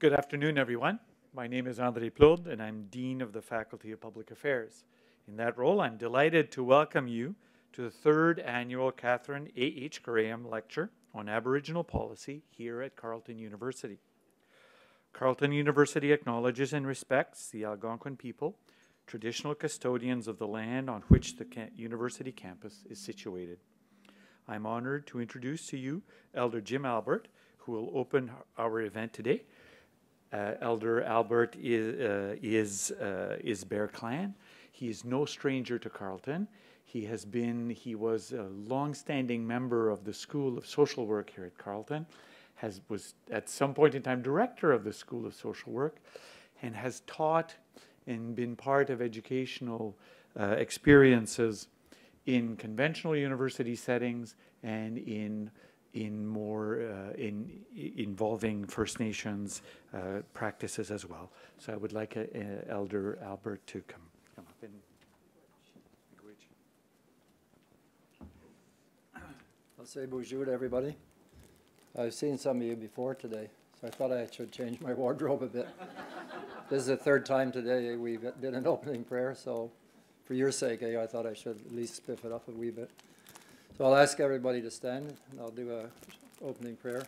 Good afternoon, everyone. My name is André Plaude, and I'm Dean of the Faculty of Public Affairs. In that role, I'm delighted to welcome you to the third annual Catherine A.H. Graham Lecture on Aboriginal Policy here at Carleton University. Carleton University acknowledges and respects the Algonquin people, traditional custodians of the land on which the university campus is situated. I'm honored to introduce to you Elder Jim Albert, who will open our event today. Elder Albert is Bear Clan. He is no stranger to Carleton. He was a long-standing member of the School of Social Work here at Carleton, was at some point in time director of the School of Social Work, and has taught and been part of educational experiences in conventional university settings and involving First Nations practices as well. So I would like Elder Albert to come up and I'll say bonjour to everybody. I've seen some of you before today, so I thought I should change my wardrobe a bit. This is the third time today we did an opening prayer, so for your sake, I thought I should at least spiff it up a wee bit. So I'll ask everybody to stand, and I'll do an opening prayer.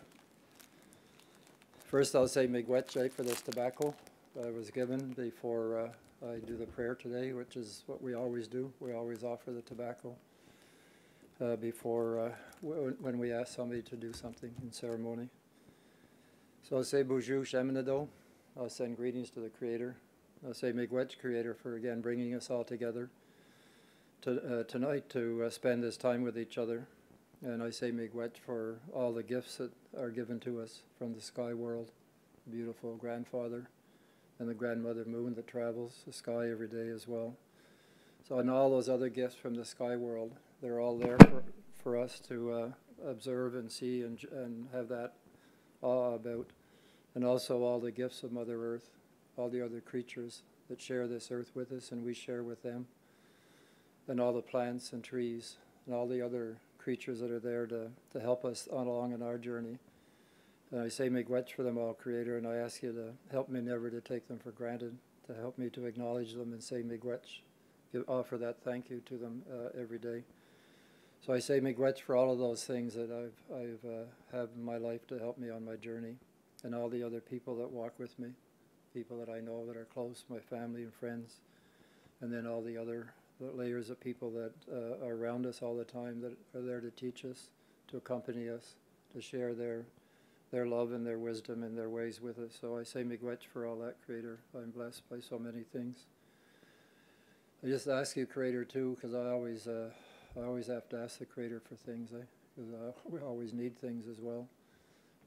First, I'll say miigwech for this tobacco that I was given before I do the prayer today, which is what we always do. We always offer the tobacco before when we ask somebody to do something in ceremony. So I'll say bonjour sheminado. I'll send greetings to the Creator. I'll say miigwech, Creator, for again bringing us all together tonight to spend this time with each other. And I say miigwech for all the gifts that are given to us from the sky world, the beautiful grandfather and the grandmother moon that travels the sky every day as well. So and all those other gifts from the sky world, they're all there for us to observe and see and have that awe about. And also all the gifts of Mother Earth, all the other creatures that share this earth with us and we share with them. And all the plants and trees and all the other creatures that are there to help us along in our journey. And I say miigwech for them all, Creator, and I ask you to help me never to take them for granted, to help me to acknowledge them and say miigwech, offer that thank you to them every day. So I say miigwech for all of those things that I've have in my life to help me on my journey, and all the other people that walk with me, people that I know that are close, my family and friends, and then all the other layers of people that are around us all the time that are there to teach us, to accompany us, to share their love and their wisdom and their ways with us. So I say miigwech for all that, Creator. I'm blessed by so many things. I just ask you, Creator, too, because I always have to ask the Creator for things, because we always need things as well.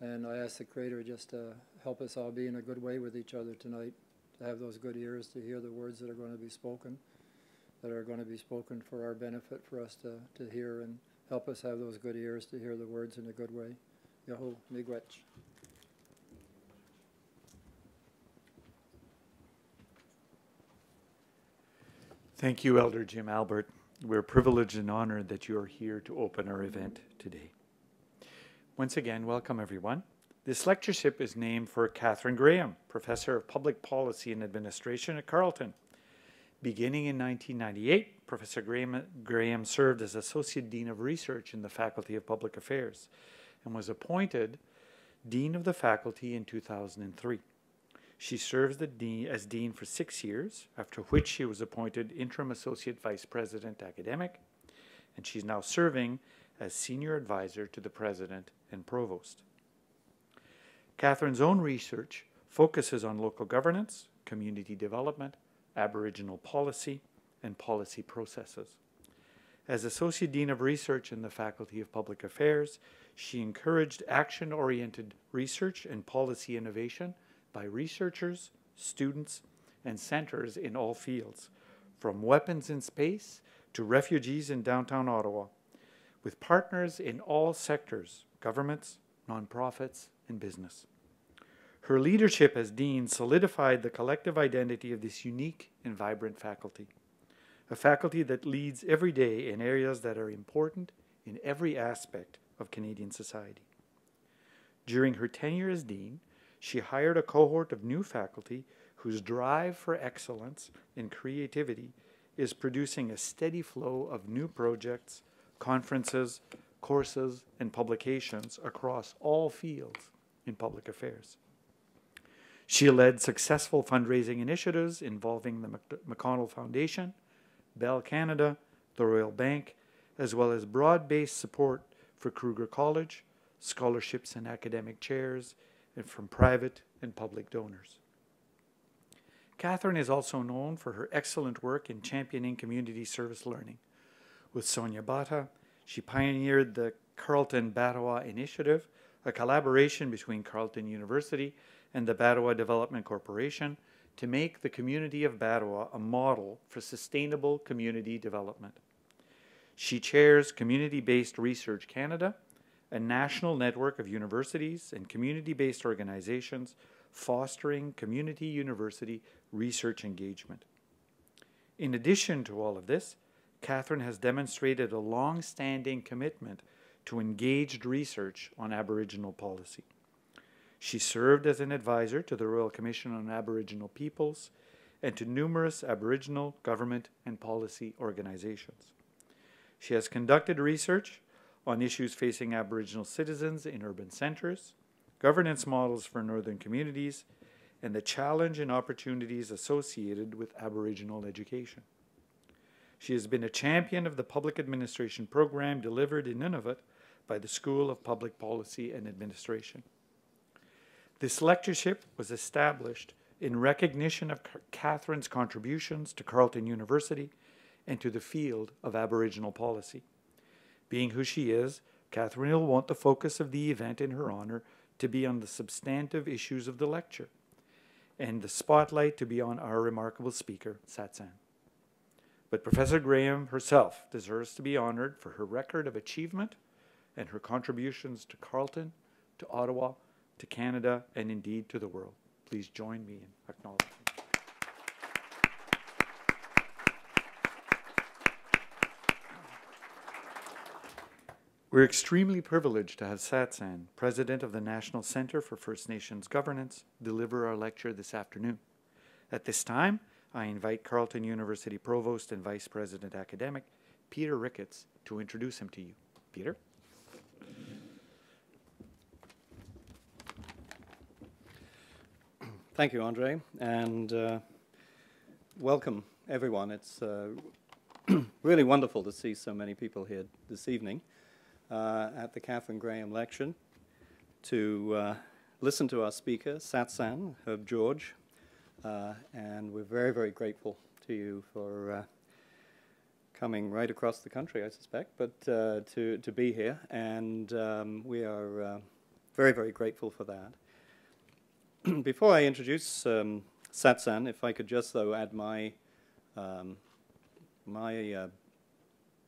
And I ask the Creator just to help us all be in a good way with each other tonight, to have those good ears to hear the words that are going to be spoken, for our benefit, for us to hear, and help us have those good ears to hear the words in a good way. Yaho, miigwech. Thank you, Elder Jim Albert. We're privileged and honored that you are here to open our event today. Once again, welcome everyone. This lectureship is named for Catherine Graham, Professor of Public Policy and Administration at Carleton. Beginning in 1998, Professor Graham served as Associate Dean of Research in the Faculty of Public Affairs and was appointed Dean of the Faculty in 2003. She served as Dean for 6 years, after which she was appointed Interim Associate Vice President Academic, and she's now serving as Senior Advisor to the President and Provost. Catherine's own research focuses on local governance, community development, Aboriginal policy, and policy processes. As Associate Dean of Research in the Faculty of Public Affairs, she encouraged action-oriented research and policy innovation by researchers, students, and centers in all fields, from weapons in space to refugees in downtown Ottawa, with partners in all sectors, governments, nonprofits, and business. Her leadership as Dean solidified the collective identity of this unique and vibrant faculty, a faculty that leads every day in areas that are important in every aspect of Canadian society. During her tenure as Dean, she hired a cohort of new faculty whose drive for excellence and creativity is producing a steady flow of new projects, conferences, courses, and publications across all fields in public affairs. She led successful fundraising initiatives involving the McConnell Foundation, Bell Canada, the Royal Bank, as well as broad-based support for Kruger College, scholarships and academic chairs, and from private and public donors. Catherine is also known for her excellent work in championing community service learning. With Sonia Bata, she pioneered the Carleton Batawa Initiative, a collaboration between Carleton University and the Batawa Development Corporation to make the community of Batawa a model for sustainable community development. She chairs Community-Based Research Canada, a national network of universities and community-based organizations fostering community university research engagement. In addition to all of this, Catherine has demonstrated a long-standing commitment to engaged research on Aboriginal policy. She served as an advisor to the Royal Commission on Aboriginal Peoples and to numerous Aboriginal government and policy organizations. She has conducted research on issues facing Aboriginal citizens in urban centres, governance models for northern communities, and the challenge and opportunities associated with Aboriginal education. She has been a champion of the public administration program delivered in Nunavut by the School of Public Policy and Administration. This lectureship was established in recognition of Catherine's contributions to Carleton University and to the field of Aboriginal policy. Being who she is, Catherine will want the focus of the event in her honor to be on the substantive issues of the lecture, and the spotlight to be on our remarkable speaker, Satsan. But Professor Graham herself deserves to be honored for her record of achievement and her contributions to Carleton, to Ottawa, to Canada, and indeed to the world. Please join me in acknowledging. We're extremely privileged to have Satsan, President of the National Centre for First Nations Governance, deliver our lecture this afternoon. At this time, I invite Carleton University Provost and Vice President Academic, Peter Ricketts, to introduce him to you. Peter? Thank you, Andre, and welcome, everyone. It's really wonderful to see so many people here this evening at the Catherine Graham Lecture to listen to our speaker, Satsan, Herb George, and we're very, very grateful to you for coming right across the country, I suspect, but to be here, and we are very, very grateful for that. Before I introduce Satsan, if I could just, though, add my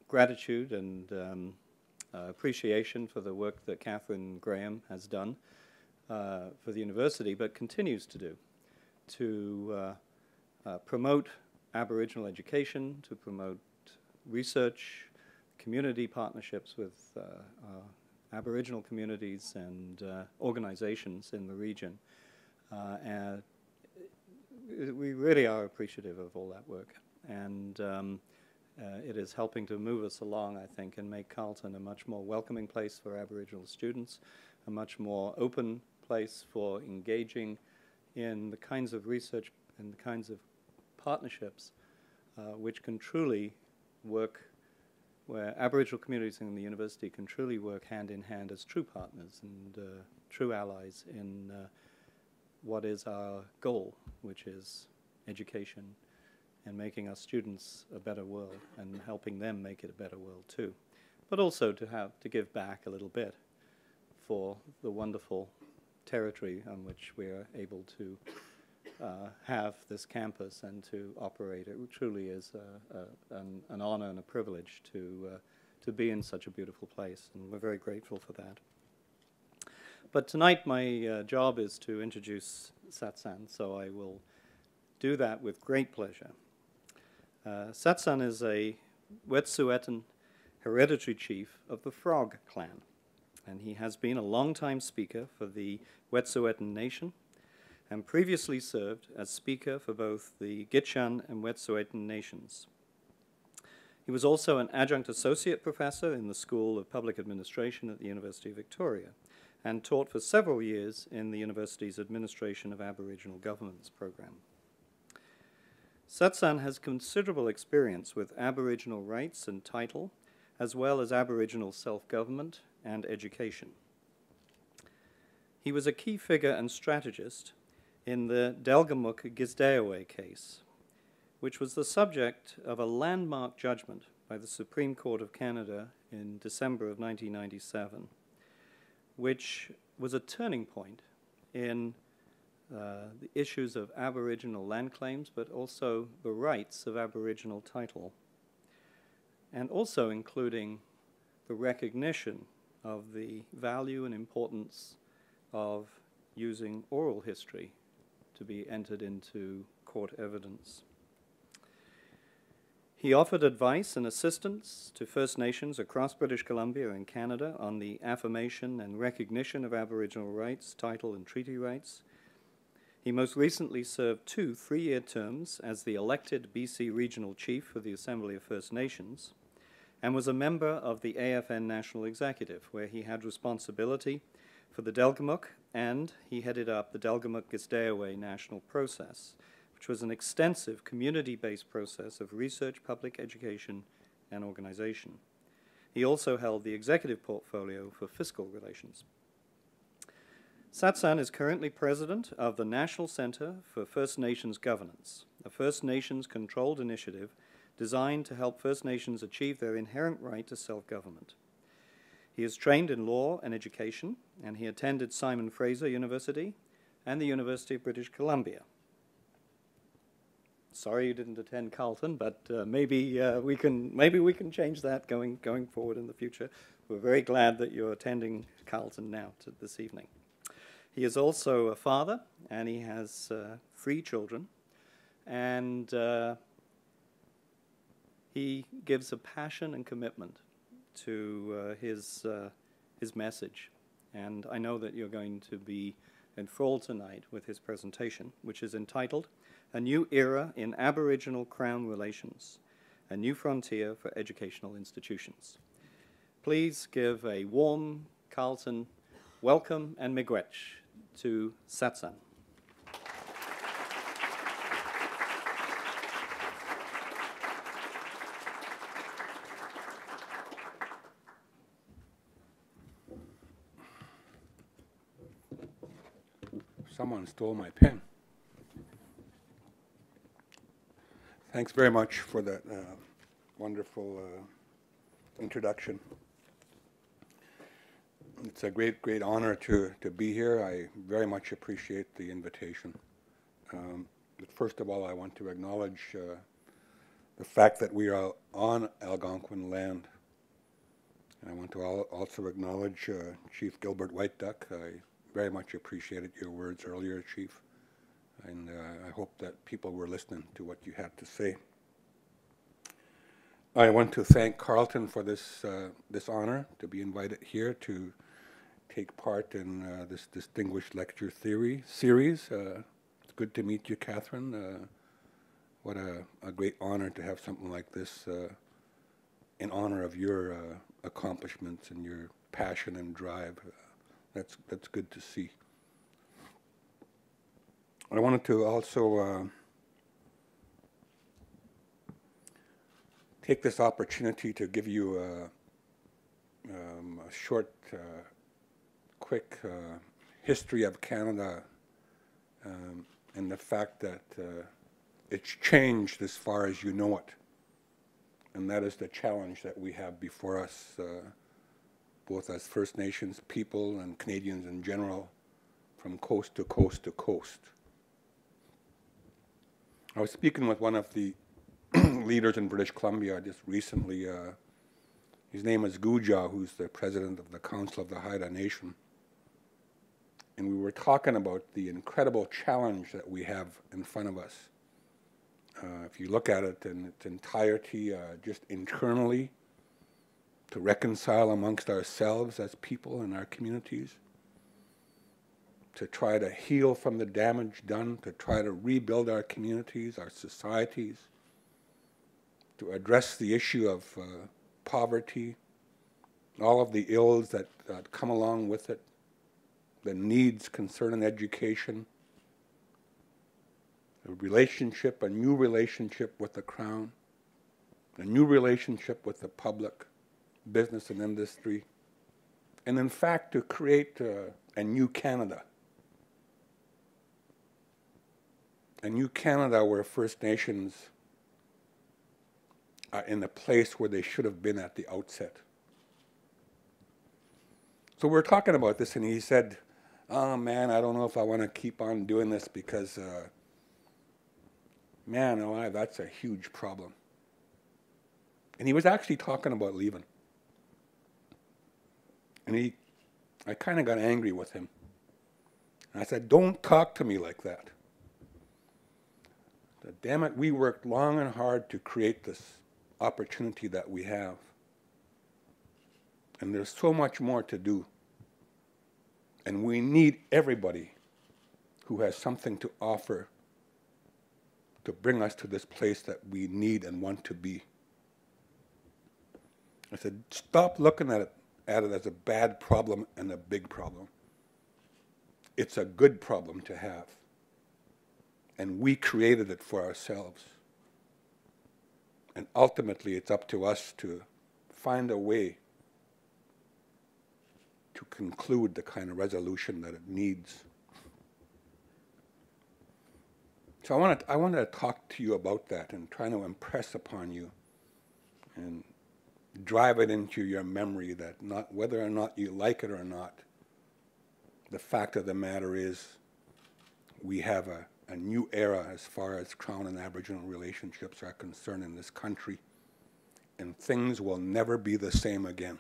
gratitude and appreciation for the work that Catherine Graham has done for the university, but continues to do, to promote Aboriginal education, to promote research, community partnerships with Aboriginal communities and organizations in the region. And we really are appreciative of all that work, and it is helping to move us along, I think, and make Carleton a much more welcoming place for Aboriginal students, a much more open place for engaging in the kinds of research and the kinds of partnerships which can truly work, where Aboriginal communities in the university can truly work hand in hand as true partners and true allies in what is our goal, which is education and making our students a better world and helping them make it a better world too. But also to give back a little bit for the wonderful territory on which we are able to have this campus and to operate. It truly is an honor and a privilege to be in such a beautiful place, and we're very grateful for that. But tonight my job is to introduce Satsan, so I will do that with great pleasure. Satsan is a Wetísuwetíen Hereditary Chief of the Frog Clan, and he has been a long-time speaker for the Wetísuwetíen Nation and previously served as speaker for both the Gitxan and Wetísuwetíen nations. He was also an adjunct associate professor in the School of Public Administration at the University of Victoria and taught for several years in the university's Administration of Aboriginal Governments program. Satsan has considerable experience with Aboriginal rights and title, as well as Aboriginal self-government and education. He was a key figure and strategist in the Delgamuukw-Gisdayaway case, which was the subject of a landmark judgment by the Supreme Court of Canada in December of 1997, which was a turning point in the issues of Aboriginal land claims, but also the rights of Aboriginal title, and also including the recognition of the value and importance of using oral history to be entered into court evidence. He offered advice and assistance to First Nations across British Columbia and Canada on the affirmation and recognition of Aboriginal rights, title, and treaty rights. He most recently served 2 3-year terms as the elected BC Regional Chief for the Assembly of First Nations and was a member of the AFN National Executive, where he had responsibility for the Delgamuukw, and he headed up the Delgamuukw-Gisdayaway National Process, which was an extensive community-based process of research, public education, and organization. He also held the executive portfolio for fiscal relations. Satsan is currently president of the National Center for First Nations Governance, a First Nations-controlled initiative designed to help First Nations achieve their inherent right to self-government. He is trained in law and education, and he attended Simon Fraser University and the University of British Columbia. Sorry you didn't attend Carleton, but maybe we can change that going forward in the future. We're very glad that you're attending Carleton now this evening. He is also a father, and he has 3 children, and he gives a passion and commitment to his message. And I know that you're going to be enthralled tonight with his presentation, which is entitled A New Era in Aboriginal Crown Relations, a New Frontier for Educational Institutions. Please give a warm Carleton welcome and miigwech to Satsan. Someone stole my pen. Thanks very much for that wonderful introduction. It's a great honor to be here. I very much appreciate the invitation. But first of all, I want to acknowledge the fact that we are on Algonquin land. And I want to also acknowledge Chief Gilbert White Duck. I very much appreciated your words earlier, Chief. And I hope that people were listening to what you had to say. I want to thank Carleton for this honor to be invited here to take part in this distinguished lecture series. It's good to meet you, Catherine. What a great honor to have something like this in honor of your accomplishments and your passion and drive. That's good to see. I wanted to also take this opportunity to give you a short, quick history of Canada and the fact that it's changed as far as you know it. And that is the challenge that we have before us, both as First Nations people and Canadians in general, from coast to coast to coast. I was speaking with one of the leaders in British Columbia just recently. His name is Guja, who's the president of the Council of the Haida Nation. And we were talking about the incredible challenge that we have in front of us. If you look at it in its entirety, just internally, to reconcile amongst ourselves as people and our communities, to try to heal from the damage done, to try to rebuild our communities, our societies, to address the issue of poverty, all of the ills that come along with it, the needs concerning education, a relationship, a new relationship with the Crown, a new relationship with the public, business and industry, and in fact to create a new Canada. A new Canada where First Nations are in a place where they should have been at the outset. So we're talking about this, and he said, "Oh man, I don't know if I want to keep on doing this because, man, alive, that's a huge problem." And he was actually talking about leaving. And I kind of got angry with him. And I said, "Don't talk to me like that. Damn it, we worked long and hard to create this opportunity that we have. And there's so much more to do. And we need everybody who has something to offer to bring us to this place that we need and want to be." I said, "Stop looking at it as a bad problem and a big problem. It's a good problem to have. And we created it for ourselves. And ultimately, it's up to us to find a way to conclude the kind of resolution that it needs." So I want to talk to you about that and try to impress upon you and drive it into your memory that whether or not you like it or not, the fact of the matter is we have a new era as far as Crown and Aboriginal relationships are concerned in this country, and things will never be the same again.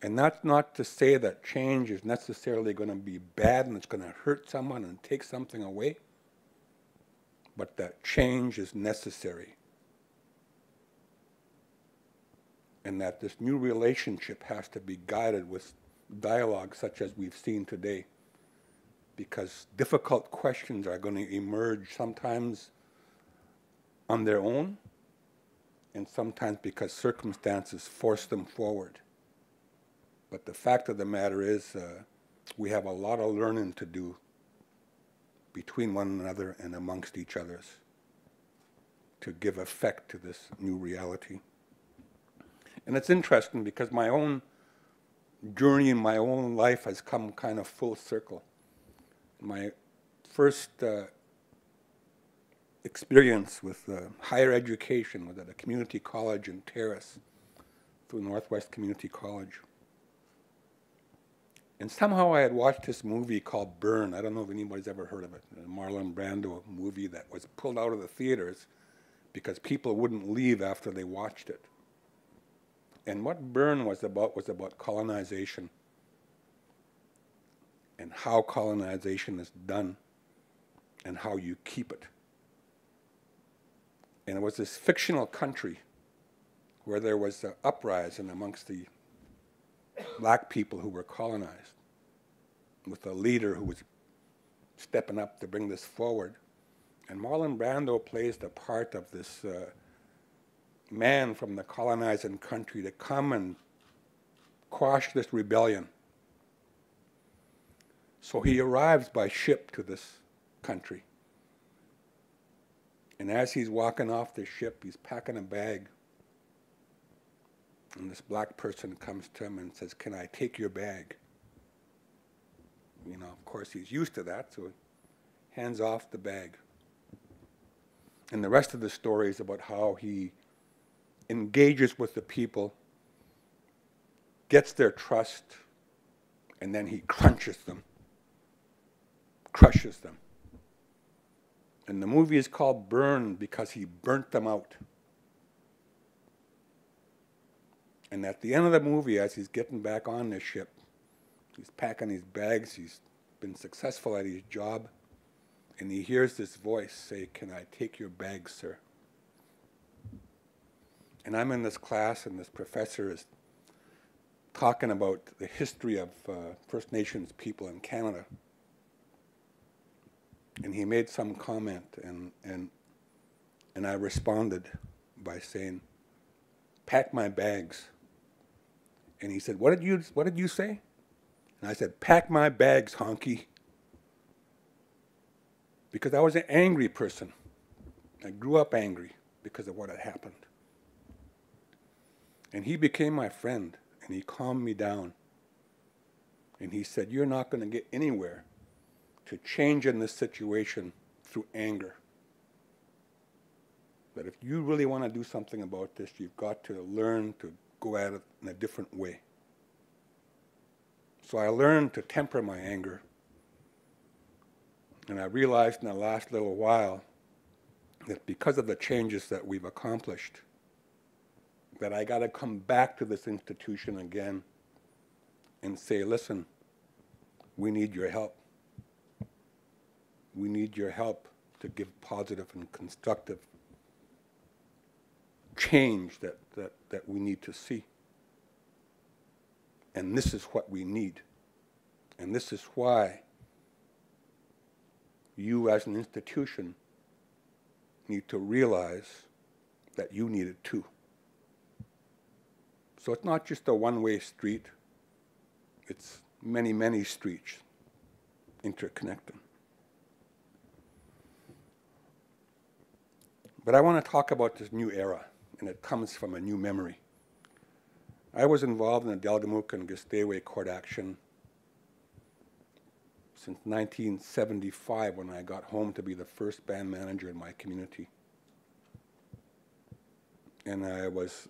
And that's not to say that change is necessarily going to be bad and it's going to hurt someone and take something away, but that change is necessary. And that this new relationship has to be guided with dialogue such as we've seen today, because difficult questions are going to emerge sometimes on their own and sometimes because circumstances force them forward. But the fact of the matter is we have a lot of learning to do between one another and amongst each others to give effect to this new reality. And it's interesting because my own journey in my own life has come kind of full circle. My first experience with higher education was at a community college in Terrace, through Northwest Community College. And somehow I had watched this movie called Burn. I don't know if anybody's ever heard of it. A Marlon Brando movie that was pulled out of the theaters because people wouldn't leave after they watched it. And what Burn was about colonization and how colonization is done and how you keep it. And it was this fictional country where there was an uprising amongst the black people who were colonized, with a leader who was stepping up to bring this forward. And Marlon Brando plays the part of this man from the colonizing country to come and quash this rebellion. So he arrives by ship to this country. And as he's walking off the ship, he's packing a bag. And this black person comes to him and says, "Can I take your bag?" You know, of course, he's used to that, so he hands off the bag. And the rest of the story is about how he engages with the people, gets their trust, and then he crushes them. And the movie is called Burn because he burnt them out. And at the end of the movie, as he's getting back on the ship, he's packing his bags, he's been successful at his job, and he hears this voice say, "Can I take your bag, sir?" And I'm in this class, and this professor is talking about the history of First Nations people in Canada. And he made some comment, and I responded by saying, "Pack my bags." And he said, what did you say? And I said, "Pack my bags, honky." Because I was an angry person. I grew up angry because of what had happened. And he became my friend, and he calmed me down. And he said, "You're not going to get anywhere to change in this situation through anger. That if you really want to do something about this, you've got to learn to go at it in a different way." So I learned to temper my anger. And I realized in the last little while that because of the changes that we've accomplished, that I got to come back to this institution again and say, "Listen, we need your help. We need your help to give positive and constructive change that we need to see. And this is what we need. And this is why you as an institution need to realize that you need it too." So it's not just a one-way street. It's many, many streets interconnecting. But I want to talk about this new era, and it comes from a new memory. I was involved in the Delgamuukw and Gisteway court action since 1975, when I got home to be the first band manager in my community. And I was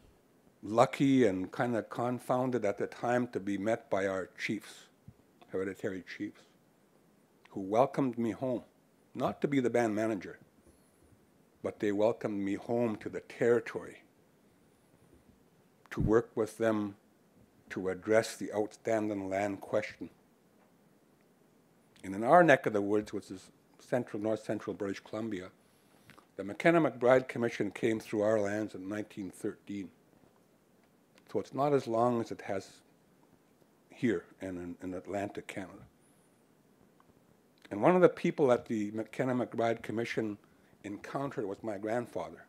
lucky and kind of confounded at the time to be met by our chiefs, hereditary chiefs, who welcomed me home, not to be the band manager, but they welcomed me home to the territory to work with them to address the outstanding land question. And in our neck of the woods, which is north central British Columbia, the McKenna-McBride Commission came through our lands in 1913. So it's not as long as it has here and in Atlantic Canada. And one of the people that the McKenna-McBride Commission encountered was my grandfather,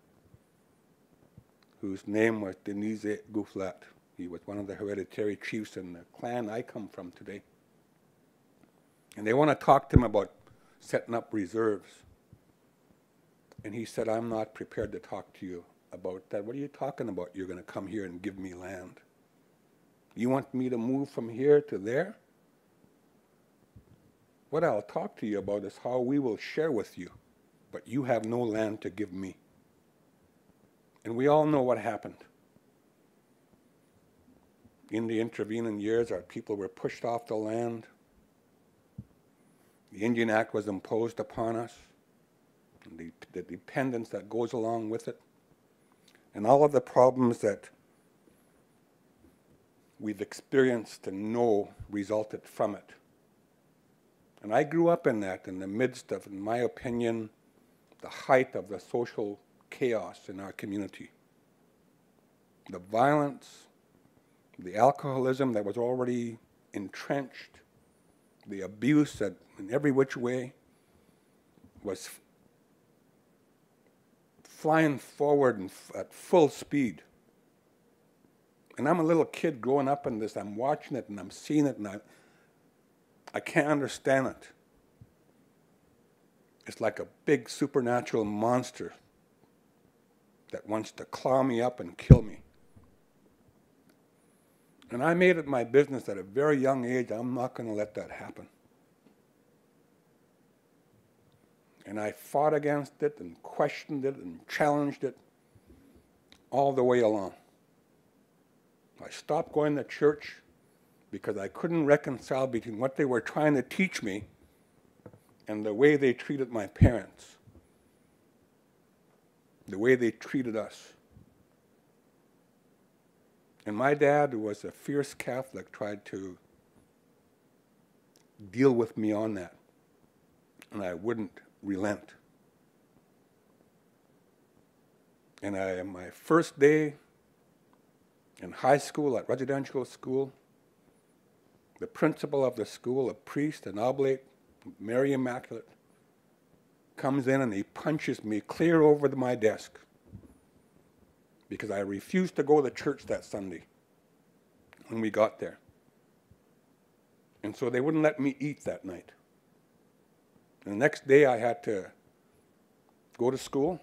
whose name was Denise Goufflat. He was one of the hereditary chiefs in the clan I come from today. And they want to talk to him about setting up reserves. And he said, "I'm not prepared to talk to you about that. What are you talking about? You're going to come here and give me land. You want me to move from here to there? What I'll talk to you about is how we will share with you, but you have no land to give me." And we all know what happened. In the intervening years, our people were pushed off the land. The Indian Act was imposed upon us, and the dependence that goes along with it, and all of the problems that we've experienced and know resulted from it. And I grew up in that, in the midst of, in my opinion, the height of the social chaos in our community. The violence, the alcoholism that was already entrenched, the abuse that in every which way was flying forward and at full speed. And I'm a little kid growing up in this. I'm watching it and I'm seeing it, and I can't understand it. It's like a big supernatural monster that wants to claw me up and kill me. And I made it my business at a very young age, I'm not going to let that happen. And I fought against it and questioned it and challenged it all the way along. I stopped going to church because I couldn't reconcile between what they were trying to teach me and the way they treated my parents, the way they treated us. And my dad, who was a fierce Catholic, tried to deal with me on that, and I wouldn't relent. And my first day in high school, at residential school, the principal of the school, a priest, an oblate, Mary Immaculate, comes in and he punches me clear over my desk because I refused to go to church that Sunday when we got there. And so they wouldn't let me eat that night. And the next day I had to go to school,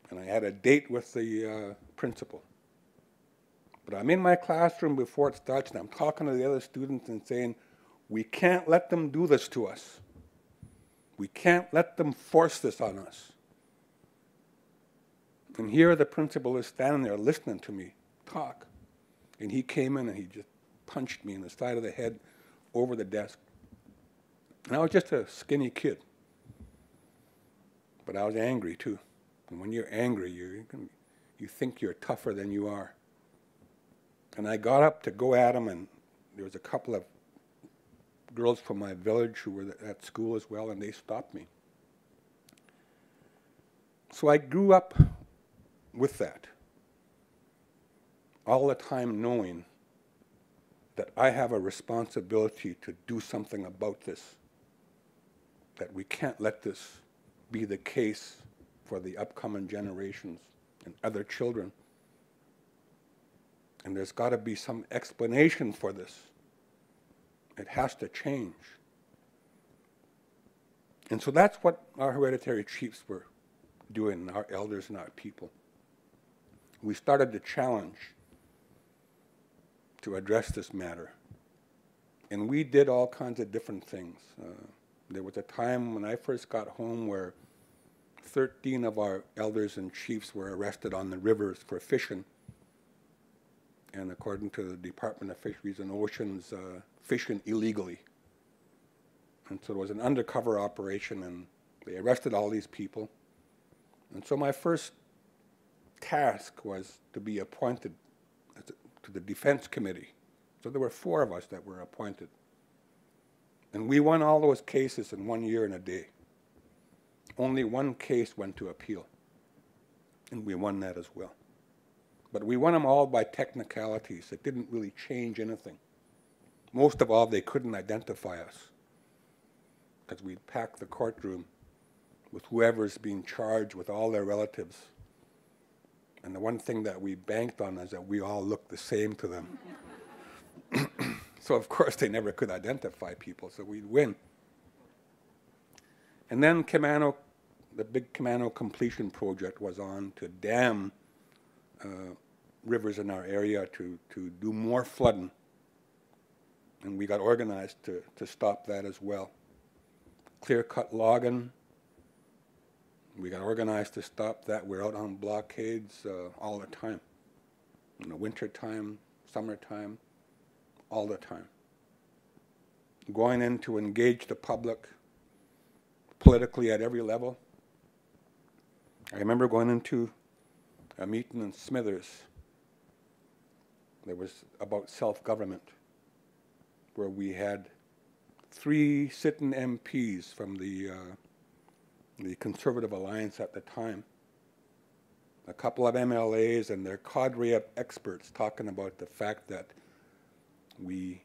and I had a date with the principal. But I'm in my classroom before it starts, and I'm talking to the other students and saying, we can't let them do this to us. We can't let them force this on us. And here the principal is standing there listening to me talk. And he came in and he just punched me in the side of the head over the desk. And I was just a skinny kid. But I was angry too. And when you're angry, you think you're tougher than you are. And I got up to go at him, and there was a couple of girls from my village who were at school as well, and they stopped me. So I grew up with that, all the time knowing that I have a responsibility to do something about this, that we can't let this be the case for the upcoming generations and other children. And there's got to be some explanation for this. It has to change. And so that's what our hereditary chiefs were doing, our elders and our people. We started the challenge to address this matter. And we did all kinds of different things. There was a time when I first got home where 13 of our elders and chiefs were arrested on the rivers for fishing. And according to the Department of Fisheries and Oceans, fishing illegally. And so it was an undercover operation, and they arrested all these people. And so my first task was to be appointed to the Defense Committee. So there were 4 of us that were appointed. And we won all those cases in 1 year and a day. Only one case went to appeal, and we won that as well. But we won them all by technicalities. It didn't really change anything. Most of all, they couldn't identify us, because we'd pack the courtroom with whoever's being charged with all their relatives. And the one thing that we banked on is that we all looked the same to them. So of course they never could identify people, so we'd win. And then Kamano, the big Kamano completion project was on to dam rivers in our area to do more flooding. And we got organized to stop that as well. Clear-cut logging, we got organized to stop that. We're out on blockades all the time. In the winter time, summertime, all the time. Going in to engage the public politically at every level. I remember going into a meeting in Smithers. There was about self-government, where we had 3 sitting MPs from the Conservative Alliance at the time, a couple of MLAs and their cadre of experts talking about the fact that we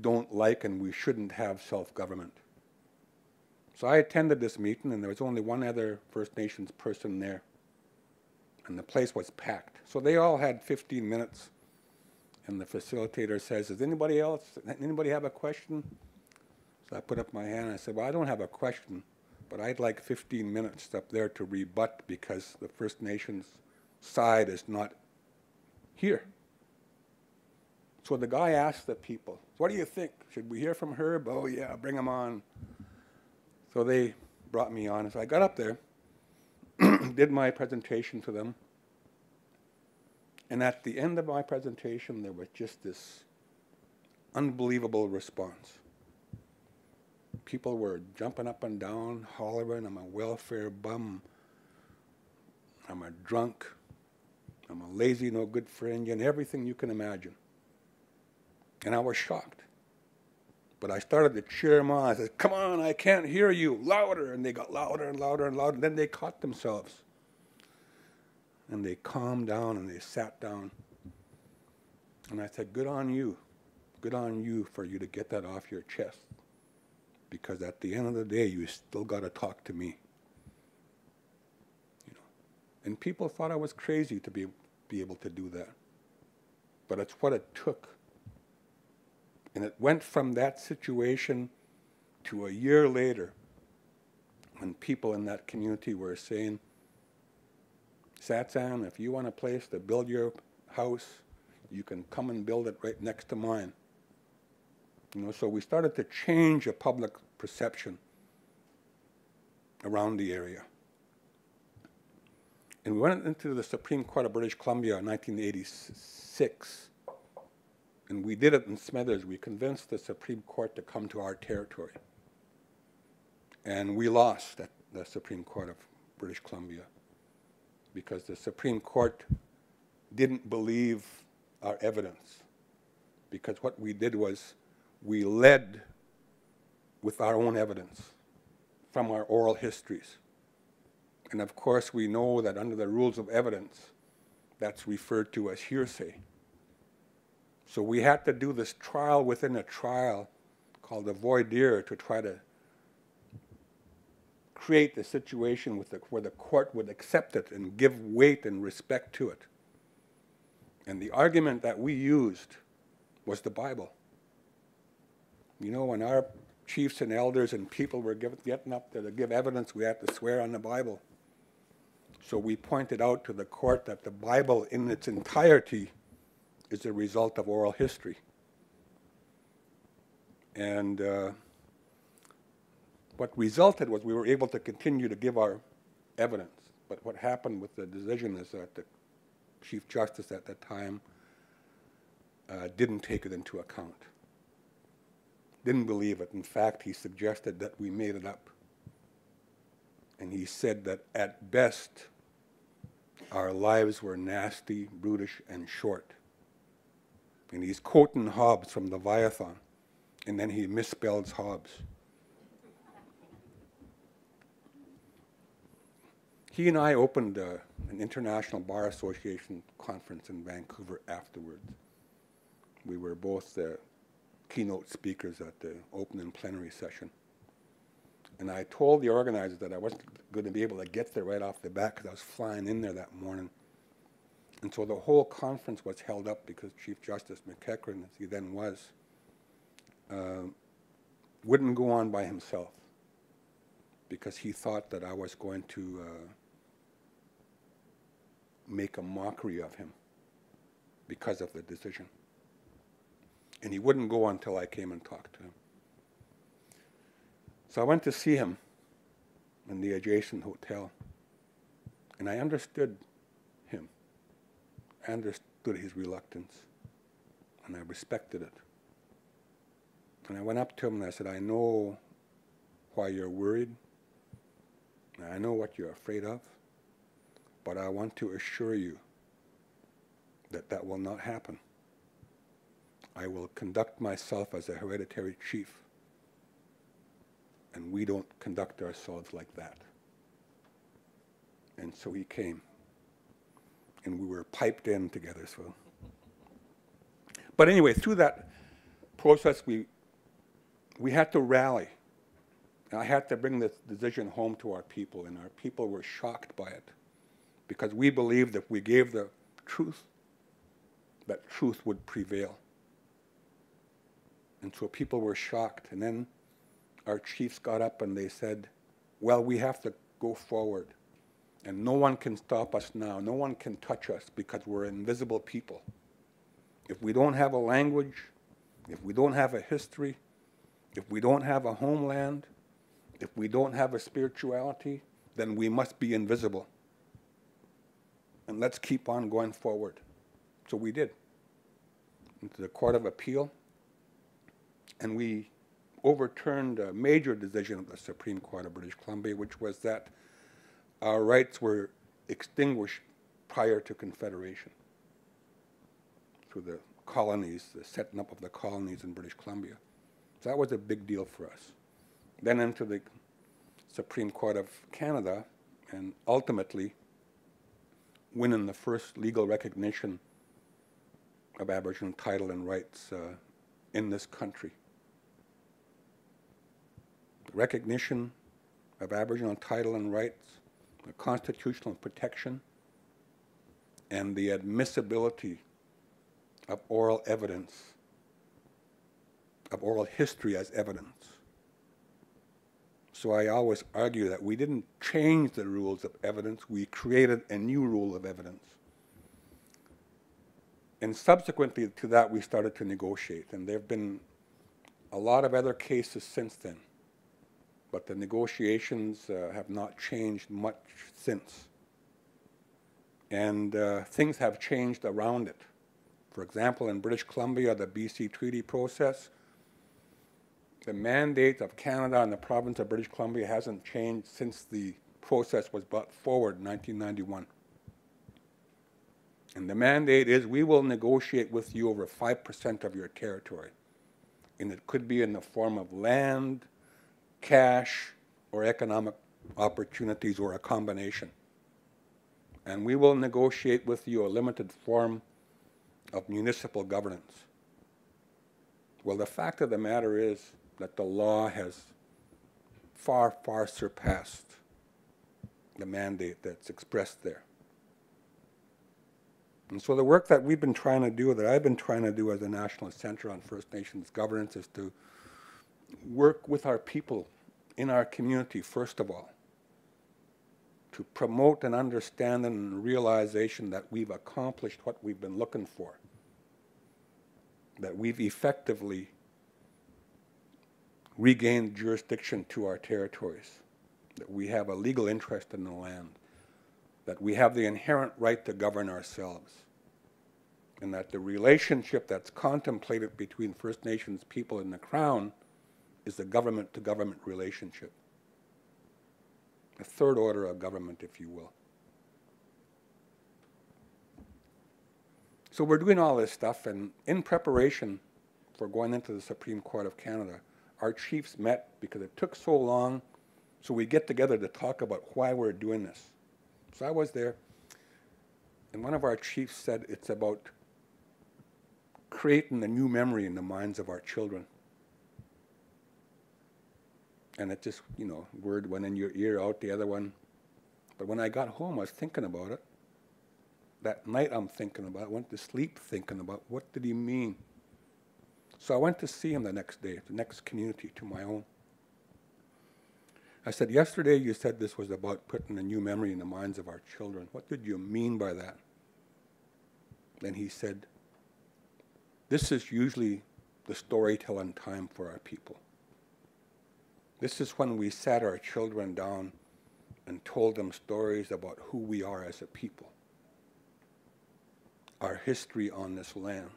don't like and we shouldn't have self-government. So I attended this meeting, and there was only one other First Nations person there, and the place was packed. So they all had 15 minutes, and the facilitator says, does anybody have a question? So I put up my hand and I said, well, I don't have a question, but I'd like 15 minutes up there to rebut because the First Nations side is not here. So the guy asked the people, what do you think? Should we hear from Herb? Oh yeah, bring him on. So they brought me on. So I got up there, did my presentation to them. And at the end of my presentation, there was just this unbelievable response. People were jumping up and down, hollering, I'm a welfare bum, I'm a drunk, I'm a lazy, no good for Indian, everything you can imagine. And I was shocked. But I started to cheer them on. I said, come on, I can't hear you, louder. And they got louder and louder and louder. And then they caught themselves. And they calmed down and they sat down. And I said, good on you. good on you for you to get that off your chest. Because at the end of the day, you still got to talk to me. You know, and people thought I was crazy to be able to do that. But it's what it took. And it went from that situation to a year later when people in that community were saying, Satsan, if you want a place to build your house, you can come and build it right next to mine. You know, so we started to change the public perception around the area. And we went into the Supreme Court of British Columbia in 1986. And we did it in Smithers. We convinced the Supreme Court to come to our territory. And we lost at the Supreme Court of British Columbia because the Supreme Court didn't believe our evidence. Because what we did was we led with our own evidence from our oral histories. And of course, we know that under the rules of evidence, that's referred to as hearsay. So we had to do this trial within a trial called a voir dire to try to create a situation where the court would accept it and give weight and respect to it. And the argument that we used was the Bible. You know, when our chiefs and elders and people were getting up there to give evidence, we had to swear on the Bible. So we pointed out to the court that the Bible in its entirety is a result of oral history. And what resulted was we were able to continue to give our evidence. But what happened with the decision is that the Chief Justice at the time didn't take it into account. Didn't believe it. In fact, he suggested that we made it up. And he said that at best, our lives were nasty, brutish, and short. And he's quoting Hobbes from Leviathan, and then he misspells Hobbes. He and I opened an International Bar Association conference in Vancouver afterwards. We were both keynote speakers at the opening plenary session. And I told the organizers that I wasn't going to be able to get there right off the bat because I was flying in there that morning. And so the whole conference was held up because Chief Justice McEachran, as he then was, wouldn't go on by himself because he thought that I was going to make a mockery of him because of the decision. And he wouldn't go until I came and talked to him. So I went to see him in the adjacent hotel, and I understood him. I understood his reluctance, and I respected it. And I went up to him and I said, I know why you're worried, and I know what you're afraid of, but I want to assure you that that will not happen. I will conduct myself as a hereditary chief, and we don't conduct ourselves like that. And so he came, and we were piped in together. So, but anyway, through that process, we had to rally. And I had to bring this decision home to our people, and our people were shocked by it, because we believed if we gave the truth, that truth would prevail. And so people were shocked. And then our chiefs got up and they said, well, we have to go forward. And no one can stop us now. No one can touch us because we're invisible people. If we don't have a language, if we don't have a history, if we don't have a homeland, if we don't have a spirituality, then we must be invisible. And let's keep on going forward. So we did. Into the Court of Appeal. And we overturned a major decision of the Supreme Court of British Columbia, which was that our rights were extinguished prior to Confederation through the colonies, the setting up of the colonies in British Columbia. So that was a big deal for us. Then into the Supreme Court of Canada, and ultimately winning the first legal recognition of Aboriginal title and rights in this country. The recognition of Aboriginal title and rights, the constitutional protection, and the admissibility of oral evidence, of oral history as evidence. So I always argue that we didn't change the rules of evidence, we created a new rule of evidence. And subsequently to that, we started to negotiate, and there have been a lot of other cases since then, but the negotiations have not changed much since. And things have changed around it. For example, in British Columbia, the BC Treaty process, the mandate of Canada and the province of British Columbia hasn't changed since the process was brought forward in 1991. And the mandate is, we will negotiate with you over 5% of your territory. And it could be in the form of land, cash, or economic opportunities, or a combination. And we will negotiate with you a limited form of municipal governance. Well, the fact of the matter is that the law has far, far surpassed the mandate that's expressed there. And so the work that we've been trying to do, that I've been trying to do as the National Centre on First Nations Governance, is to work with our people in our community, first of all, to promote an understanding and realization that we've accomplished what we've been looking for, that we've effectively regained jurisdiction to our territories, that we have a legal interest in the land, that we have the inherent right to govern ourselves, and that the relationship that's contemplated between First Nations people and the Crown is the government-to-government relationship. A third order of government, if you will. So we're doing all this stuff, and in preparation for going into the Supreme Court of Canada, our chiefs met because it took so long, so we get together to talk about why we're doing this. So I was there, and one of our chiefs said it's about creating a new memory in the minds of our children. And it just, you know, word went in your ear, out the other one. But when I got home, I was thinking about it. That night I'm thinking about it, went to sleep thinking about what did he mean. So I went to see him the next day, the next community to my own. I said, yesterday you said this was about putting a new memory in the minds of our children. What did you mean by that? Then he said, this is usually the storytelling time for our people. This is when we sat our children down and told them stories about who we are as a people, our history on this land,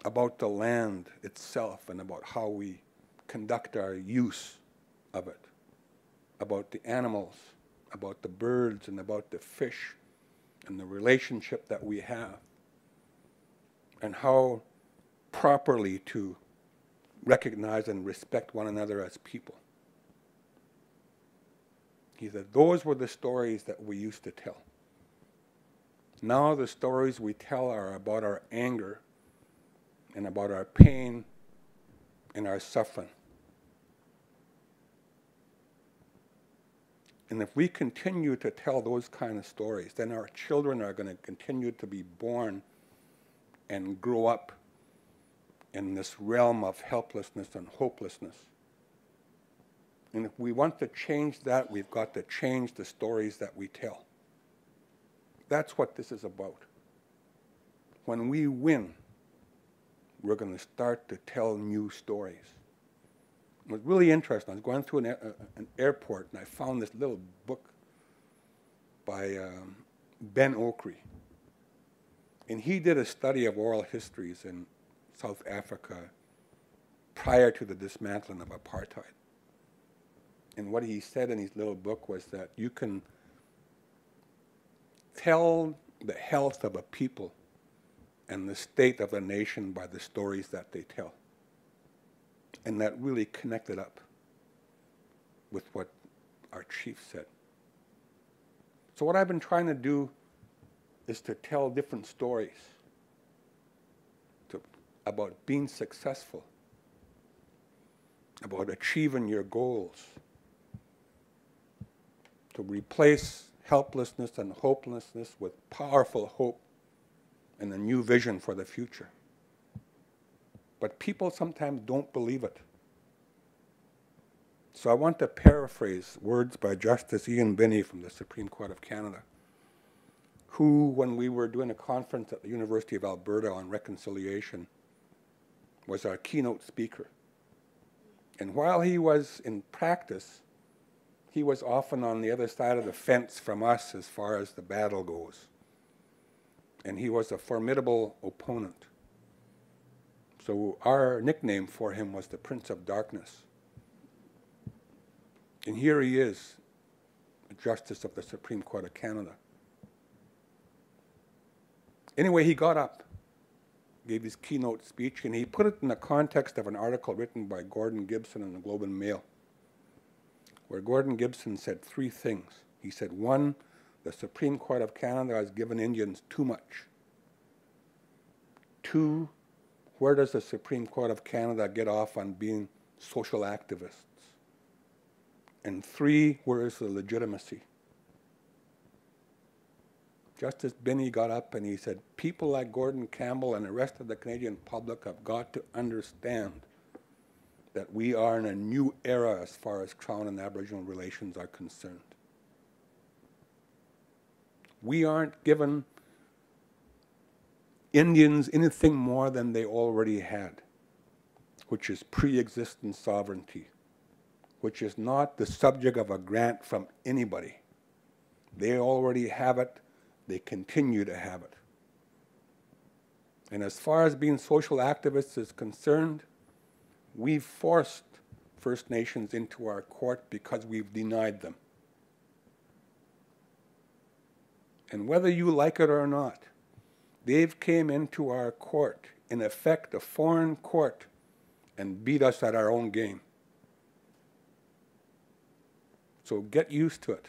about the land itself and about how we conduct our use of it, about the animals, about the birds and about the fish and the relationship that we have, and how properly to recognize and respect one another as people. He said, those were the stories that we used to tell. Now the stories we tell are about our anger and about our pain and our suffering. And if we continue to tell those kind of stories, then our children are going to continue to be born and grow up in this realm of helplessness and hopelessness. And if we want to change that, we've got to change the stories that we tell. That's what this is about. When we win, we're going to start to tell new stories. It was really interesting. I was going through an airport, and I found this little book by Ben Okri. And he did a study of oral histories in South Africa prior to the dismantling of apartheid. And what he said in his little book was that you can tell the health of a people and the state of a nation by the stories that they tell. And that really connected up with what our chief said. So what I've been trying to do is to tell different stories, to about being successful, about achieving your goals, to replace helplessness and hopelessness with powerful hope and a new vision for the future. But people sometimes don't believe it. So I want to paraphrase words by Justice Ian Binney from the Supreme Court of Canada, who, when we were doing a conference at the University of Alberta on reconciliation, was our keynote speaker. And while he was in practice, he was often on the other side of the fence from us as far as the battle goes. And he was a formidable opponent. So our nickname for him was the Prince of Darkness. And here he is, a Justice of the Supreme Court of Canada. Anyway, he got up, gave his keynote speech, and he put it in the context of an article written by Gordon Gibson in the Globe and Mail, where Gordon Gibson said three things. He said, one, the Supreme Court of Canada has given Indians too much. Two, where does the Supreme Court of Canada get off on being social activists? And three, where is the legitimacy? Justice Binney got up and he said, people like Gordon Campbell and the rest of the Canadian public have got to understand that we are in a new era as far as Crown and Aboriginal relations are concerned. We aren't giving Indians anything more than they already had, which is pre-existent sovereignty, which is not the subject of a grant from anybody. They already have it. They continue to have it. And as far as being social activists is concerned, we've forced First Nations into our court because we've denied them. And whether you like it or not, they've came into our court, in effect a foreign court, and beat us at our own game. So get used to it.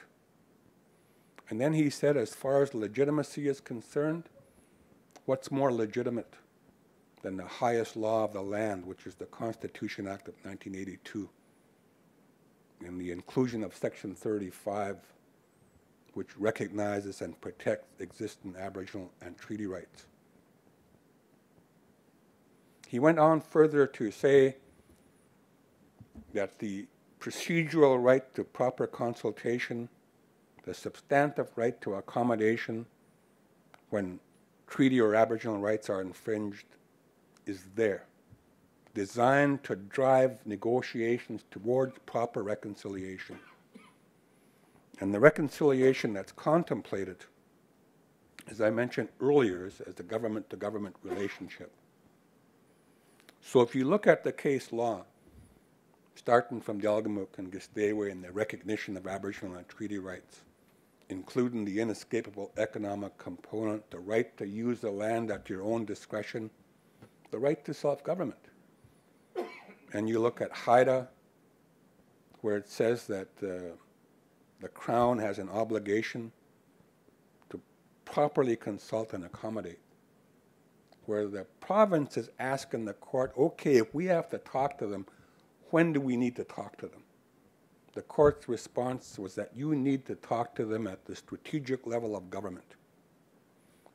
And then he said, as far as legitimacy is concerned, what's more legitimate than the highest law of the land, which is the Constitution Act of 1982, and the inclusion of Section 35, which recognizes and protects existing Aboriginal and treaty rights. He went on further to say that the procedural right to proper consultation, the substantive right to accommodation when treaty or Aboriginal rights are infringed is there, designed to drive negotiations towards proper reconciliation. And the reconciliation that's contemplated, as I mentioned earlier, is as a government-to-government relationship. So if you look at the case law, starting from Delgamuukw and Gisteway and the recognition of Aboriginal and treaty rights, including the inescapable economic component, the right to use the land at your own discretion, the right to self-government. And you look at Haida, where it says that the Crown has an obligation to properly consult and accommodate, where the province is asking the court, okay, if we have to talk to them, when do we need to talk to them? The court's response was that you need to talk to them at the strategic level of government.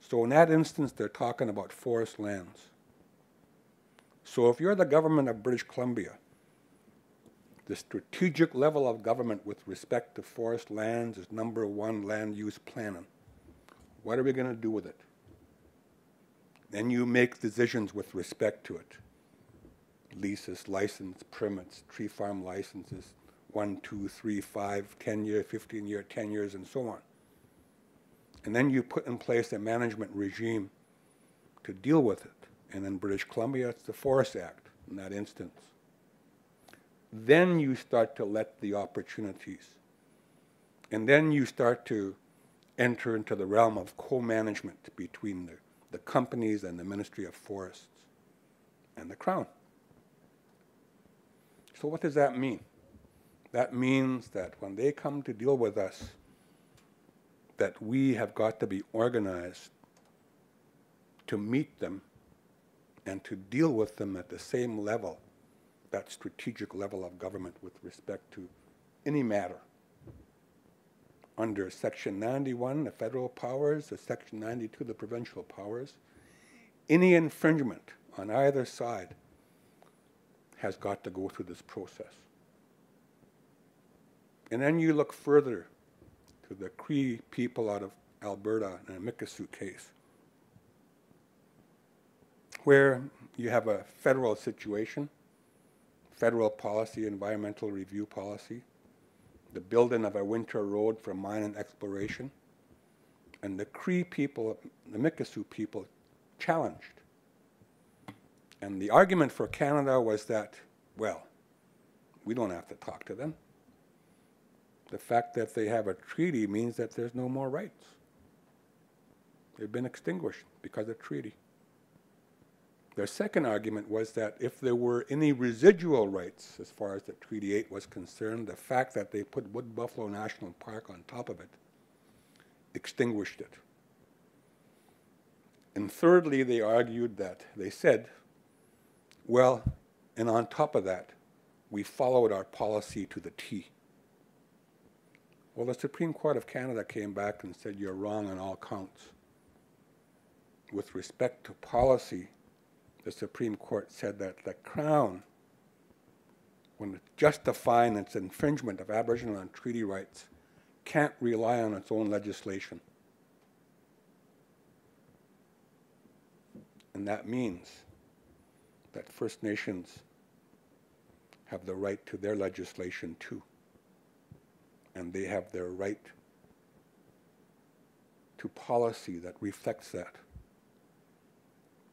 So in that instance, they're talking about forest lands. So if you're the government of British Columbia, the strategic level of government with respect to forest lands is number one, land use planning. What are we going to do with it? Then you make decisions with respect to it. Leases, license, permits, tree farm licenses, 1, 2, 3, 5, 10-year, 15-year, 10 years, and so on. And then you put in place a management regime to deal with it. And in British Columbia, it's the Forest Act in that instance. Then you start to let the opportunities. And then you start to enter into the realm of co-management between the companies and the Ministry of Forests and the Crown. So what does that mean? That means that when they come to deal with us, that we have got to be organized to meet them and to deal with them at the same level, that strategic level of government with respect to any matter. Under Section 91, the federal powers, the Section 92, the provincial powers, any infringement on either side has got to go through this process. And then you look further to the Cree people out of Alberta in a Mikisew case, where you have a federal situation, federal policy, environmental review policy, the building of a winter road for mine and exploration, and the Cree people, the Mikisew people, challenged. And the argument for Canada was that, well, we don't have to talk to them. The fact that they have a treaty means that there's no more rights. They've been extinguished because of treaty. Their second argument was that if there were any residual rights, as far as the Treaty 8 was concerned, the fact that they put Wood Buffalo National Park on top of it extinguished it. And thirdly, they argued that, they said, well, and on top of that, we followed our policy to the T. Well, the Supreme Court of Canada came back and said, you're wrong on all counts. With respect to policy, the Supreme Court said that the Crown, when it's justifying its infringement of Aboriginal and treaty rights, can't rely on its own legislation. And that means that First Nations have the right to their legislation too. And they have their right to policy that reflects that.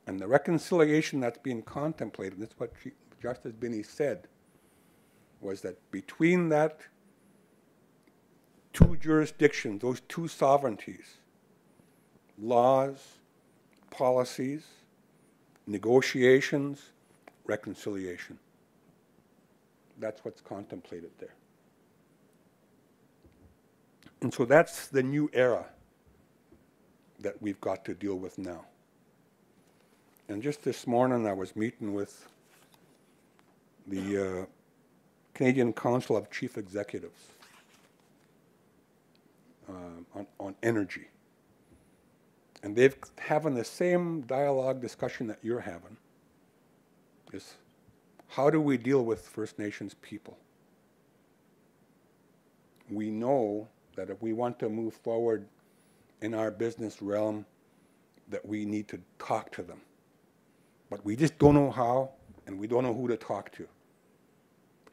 And the reconciliation that's being contemplated, that's what Justice Binney said, was that between that two jurisdictions, those two sovereignties, laws, policies, negotiations, reconciliation. That's what's contemplated there. And so that's the new era that we've got to deal with now. And just this morning I was meeting with the Canadian Council of Chief Executives on energy. And they've having the same dialogue discussion that you're having, is how do we deal with First Nations people? We know that if we want to move forward in our business realm, that we need to talk to them. But we just don't know how, and we don't know who to talk to.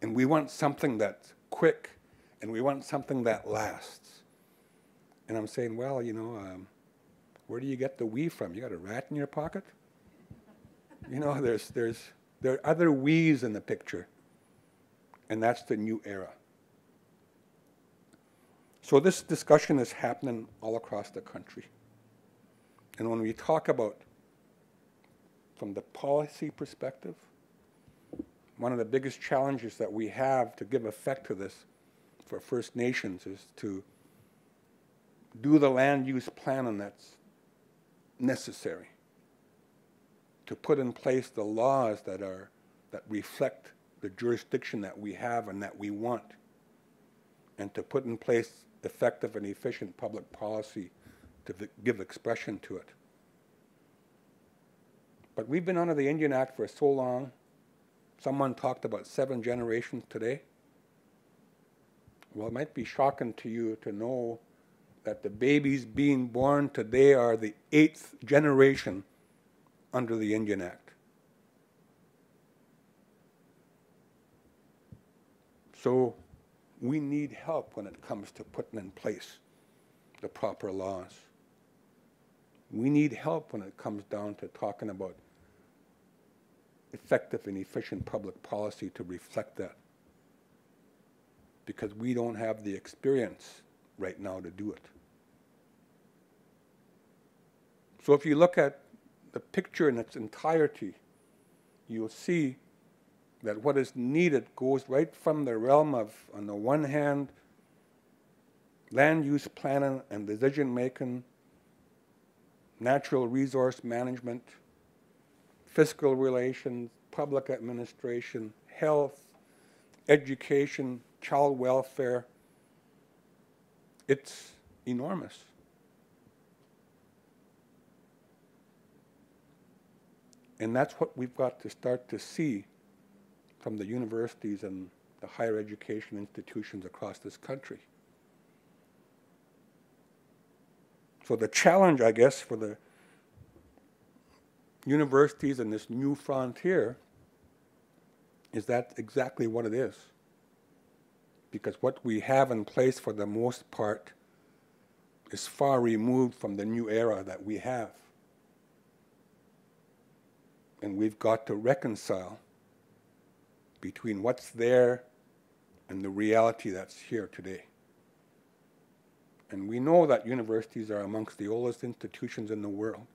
And we want something that's quick, and we want something that lasts. And I'm saying, well, you know, where do you get the we from? You got a rat in your pocket? You know, there are other we's in the picture, and that's the new era. So this discussion is happening all across the country. And when we talk about, from the policy perspective, one of the biggest challenges that we have to give effect to this for First Nations is to do the land use planning that's necessary, to put in place the laws that reflect the jurisdiction that we have and that we want, and to put in place effective and efficient public policy to give expression to it. But we've been under the Indian Act for so long. Someone talked about 7 generations today. Well, it might be shocking to you to know that the babies being born today are the 8th generation under the Indian Act. So we need help when it comes to putting in place the proper laws. We need help when it comes down to talking about effective and efficient public policy to reflect that, because we don't have the experience right now to do it. So if you look at the picture in its entirety, you'll see that what is needed goes right from the realm of, on the one hand, land use planning and decision making, natural resource management, fiscal relations, public administration, health, education, child welfare. It's enormous. And that's what we've got to start to see from the universities and the higher education institutions across this country. So the challenge, I guess, for the universities in this new frontier is that exactly what it is. Because what we have in place for the most part is far removed from the new era that we have. And we've got to reconcile between what's there and the reality that's here today. And we know that universities are amongst the oldest institutions in the world,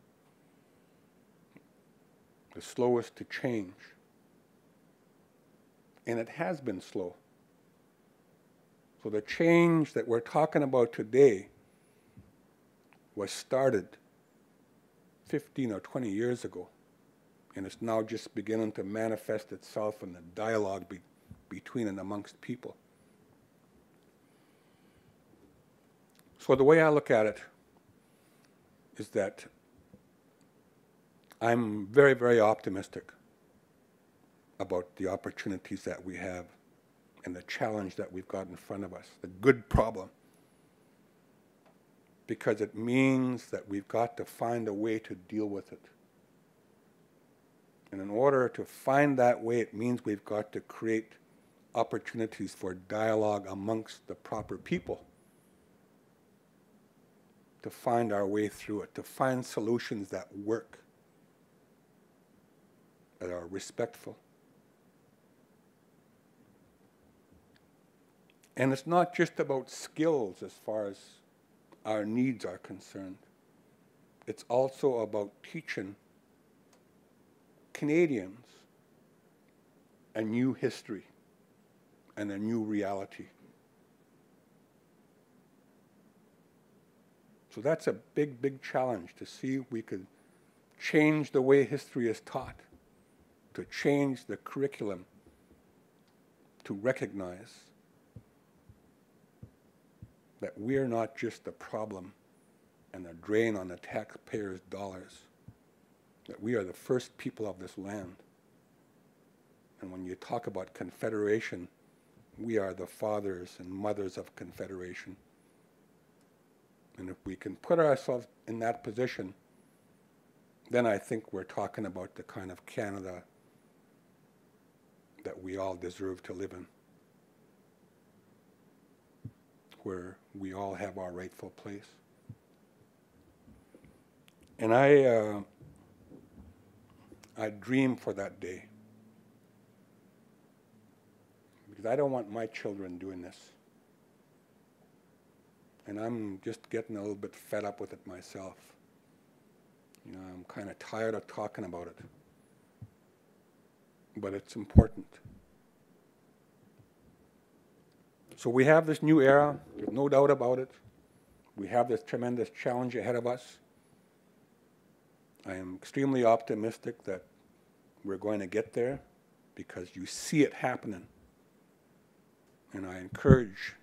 the slowest to change. And it has been slow. So the change that we're talking about today was started 15 or 20 years ago. And it's now just beginning to manifest itself in the dialogue between and amongst people. So the way I look at it is that I'm very, very optimistic about the opportunities that we have and the challenge that we've got in front of us, the good problem. Because it means that we've got to find a way to deal with it. And in order to find that way, it means we've got to create opportunities for dialogue amongst the proper people, to find our way through it, to find solutions that work, that are respectful. And it's not just about skills as far as our needs are concerned. It's also about teaching Canadians a new history and a new reality. So that's a big, big challenge, to see if we could change the way history is taught, to change the curriculum, to recognize that we're not just a problem and a drain on the taxpayers' dollars, that we are the first people of this land. And when you talk about Confederation, we are the fathers and mothers of Confederation. And if we can put ourselves in that position, then I think we're talking about the kind of Canada that we all deserve to live in, where we all have our rightful place. And I dream for that day, because I don't want my children doing this. And I'm just getting a little bit fed up with it myself. You know, I'm kind of tired of talking about it. But it's important. So we have this new era, there's no doubt about it. We have this tremendous challenge ahead of us. I am extremely optimistic that we're going to get there, because you see it happening. And I encourage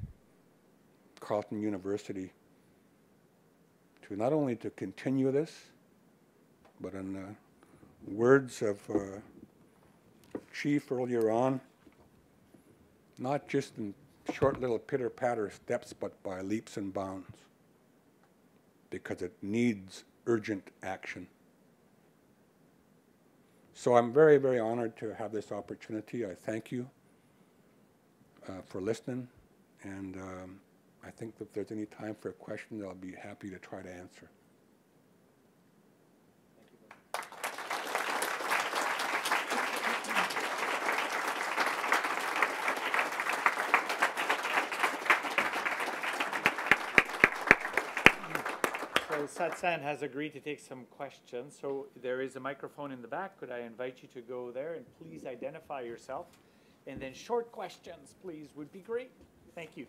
Carleton University to not only to continue this, but in the words of Chief earlier on, not just in short little pitter-patter steps, but by leaps and bounds, because it needs urgent action. So I'm very, very honored to have this opportunity. I thank you for listening, and I think if there's any time for a question, I'll be happy to try to answer. So Satsan has agreed to take some questions. So there is a microphone in the back. Could I invite you to go there, and please identify yourself. And then short questions, please, would be great. Thank you.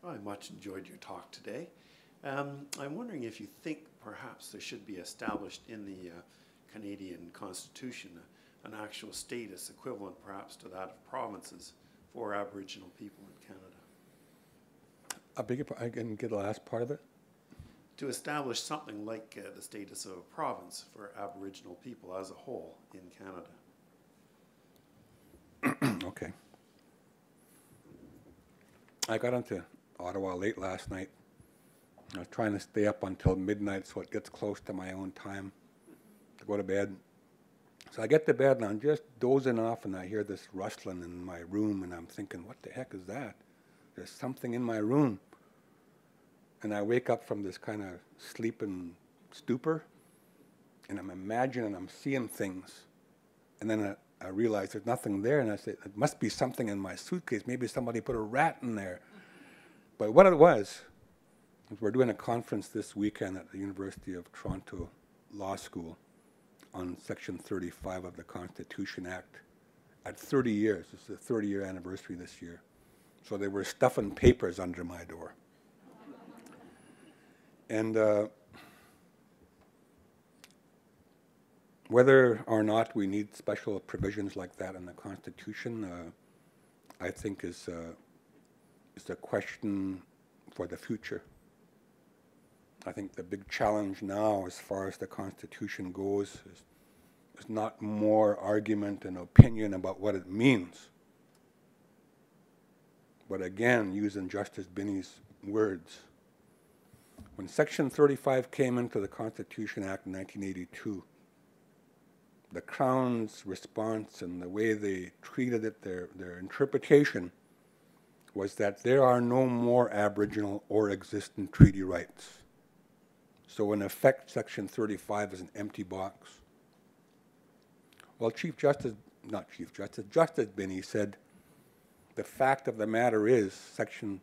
I much enjoyed your talk today. I'm wondering if you think perhaps there should be established in the Canadian Constitution an actual status equivalent perhaps to that of provinces for Aboriginal people in Canada. I can get the last part of it. To establish something like the status of a province for Aboriginal people as a whole in Canada. Okay. I got into Ottawa late last night. I was trying to stay up until midnight so it gets close to my own time to go to bed. So I get to bed and I'm just dozing off and I hear this rustling in my room and I'm thinking, what the heck is that? There's something in my room. And I wake up from this kind of sleeping stupor and I'm imagining, I'm seeing things. And then I realize there's nothing there and I say, it must be something in my suitcase. Maybe somebody put a rat in there. But what it was we're doing a conference this weekend at the University of Toronto Law School on Section 35 of the Constitution Act at 30 years. It's the 30-year anniversary this year. So they were stuffing papers under my door. And whether or not we need special provisions like that in the Constitution, I think is a question for the future. I think the big challenge now, as far as the Constitution goes, is not more argument and opinion about what it means, but again, using Justice Binney's words. When Section 35 came into the Constitution Act in 1982, the Crown's response and the way they treated it, their interpretation, was that there are no more Aboriginal or existing treaty rights. So in effect, Section 35 is an empty box. Well, Justice Binney said, the fact of the matter is, Section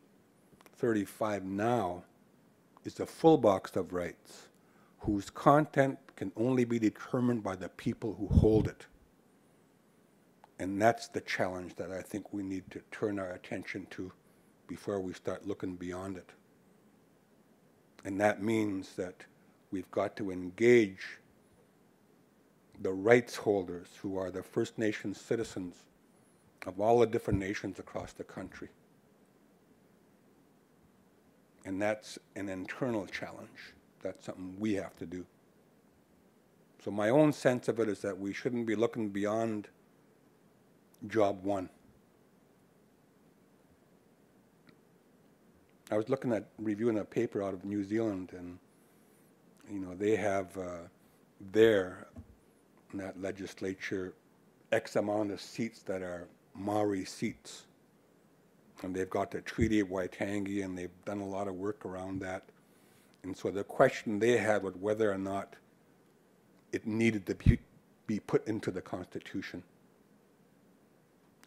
35 now is a full box of rights whose content can only be determined by the people who hold it. And that's the challenge that I think we need to turn our attention to before we start looking beyond it. And that means that we've got to engage the rights holders who are the First Nations citizens of all the different nations across the country. And that's an internal challenge. That's something we have to do. So my own sense of it is that we shouldn't be looking beyond job one. I was looking at reviewing a paper out of New Zealand, and they have there in that legislature X amount of seats that are Maori seats, and they've got the Treaty of Waitangi, and they've done a lot of work around that. And so the question they had was whether or not it needed to be put into the Constitution.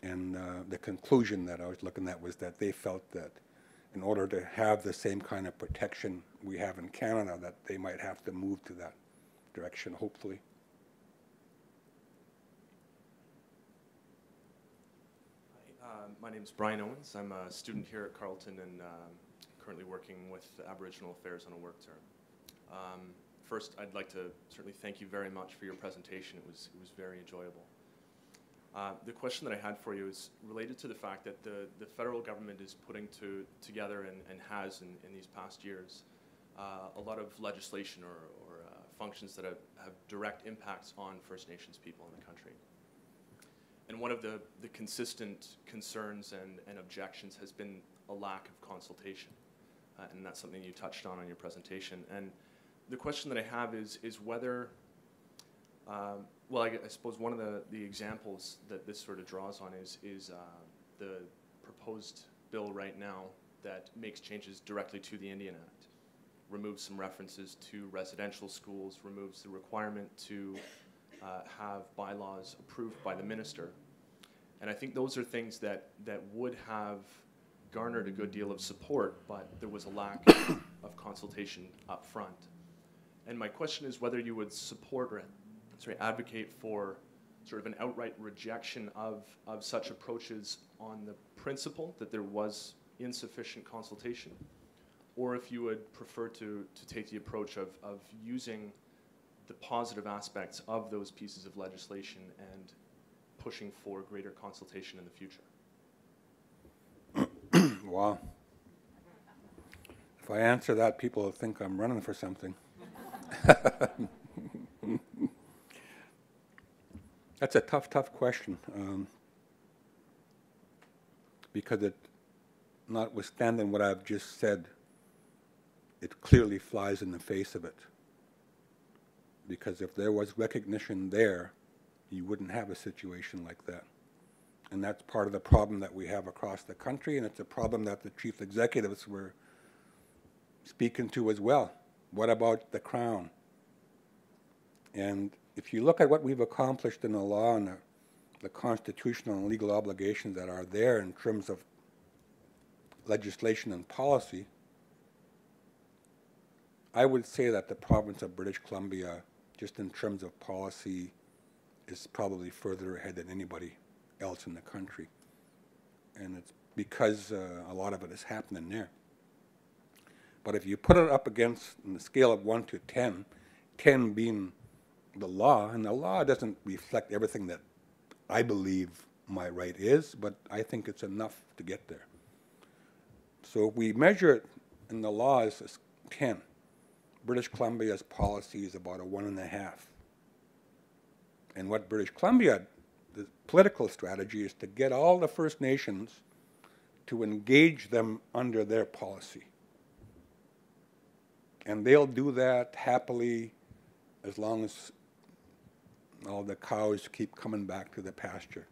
And the conclusion that I was looking at was that they felt that in order to have the same kind of protection we have in Canada, that they might have to move to that direction, hopefully. Hi, my name is Brian Owens. I'm a student here at Carleton and currently working with Aboriginal Affairs on a work term. First, I'd like to certainly thank you very much for your presentation. It was very enjoyable. The question that I had for you is related to the fact that the federal government is putting together and has in these past years a lot of legislation or functions that have direct impacts on First Nations people in the country. And one of the consistent concerns and objections has been a lack of consultation. And that's something you touched on your presentation. And the question that I have is whether well, I suppose one of the examples that this sort of draws on is the proposed bill right now that makes changes directly to the Indian Act, removes some references to residential schools, removes the requirement to have bylaws approved by the minister. And I think those are things that would have garnered a good deal of support, but there was a lack of consultation up front. And my question is whether you would support or advocate for sort of an outright rejection of such approaches on the principle that there was insufficient consultation, or if you would prefer to take the approach of using the positive aspects of those pieces of legislation and pushing for greater consultation in the future. Wow. If I answer that, people will think I'm running for something. That's a tough question. Because it, notwithstanding what I've just said, it clearly flies in the face of it. Because if there was recognition there, you wouldn't have a situation like that. And that's part of the problem that we have across the country, and it's a problem that the chief executives were speaking to as well. What about the Crown? And if you look at what we've accomplished in the law and the constitutional and legal obligations that are there in terms of legislation and policy, I would say that the province of British Columbia, just in terms of policy, is probably further ahead than anybody else in the country. And it's because a lot of it is happening there. But if you put it up against, on the scale of 1 to 10, 10 being the law, and the law doesn't reflect everything that I believe my right is, but I think it's enough to get there. So if we measure it in the law as 10, British Columbia's policy is about a 1.5. And what British Columbia, the political strategy, is to get all the First Nations to engage them under their policy. And they'll do that happily as long as all the cows keep coming back to the pasture.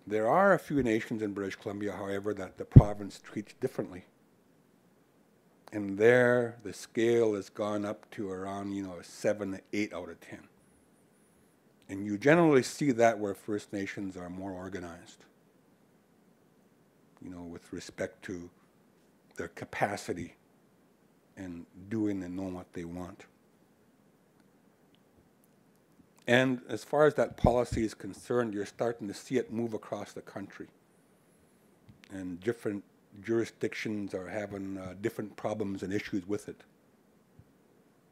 There are a few nations in British Columbia, however, that the province treats differently. And there, the scale has gone up to around, a 7 to 8 out of 10. And you generally see that where First Nations are more organized, with respect to their capacity and doing and knowing what they want. And as far as that policy is concerned, you're starting to see it move across the country. And different jurisdictions are having different problems and issues with it.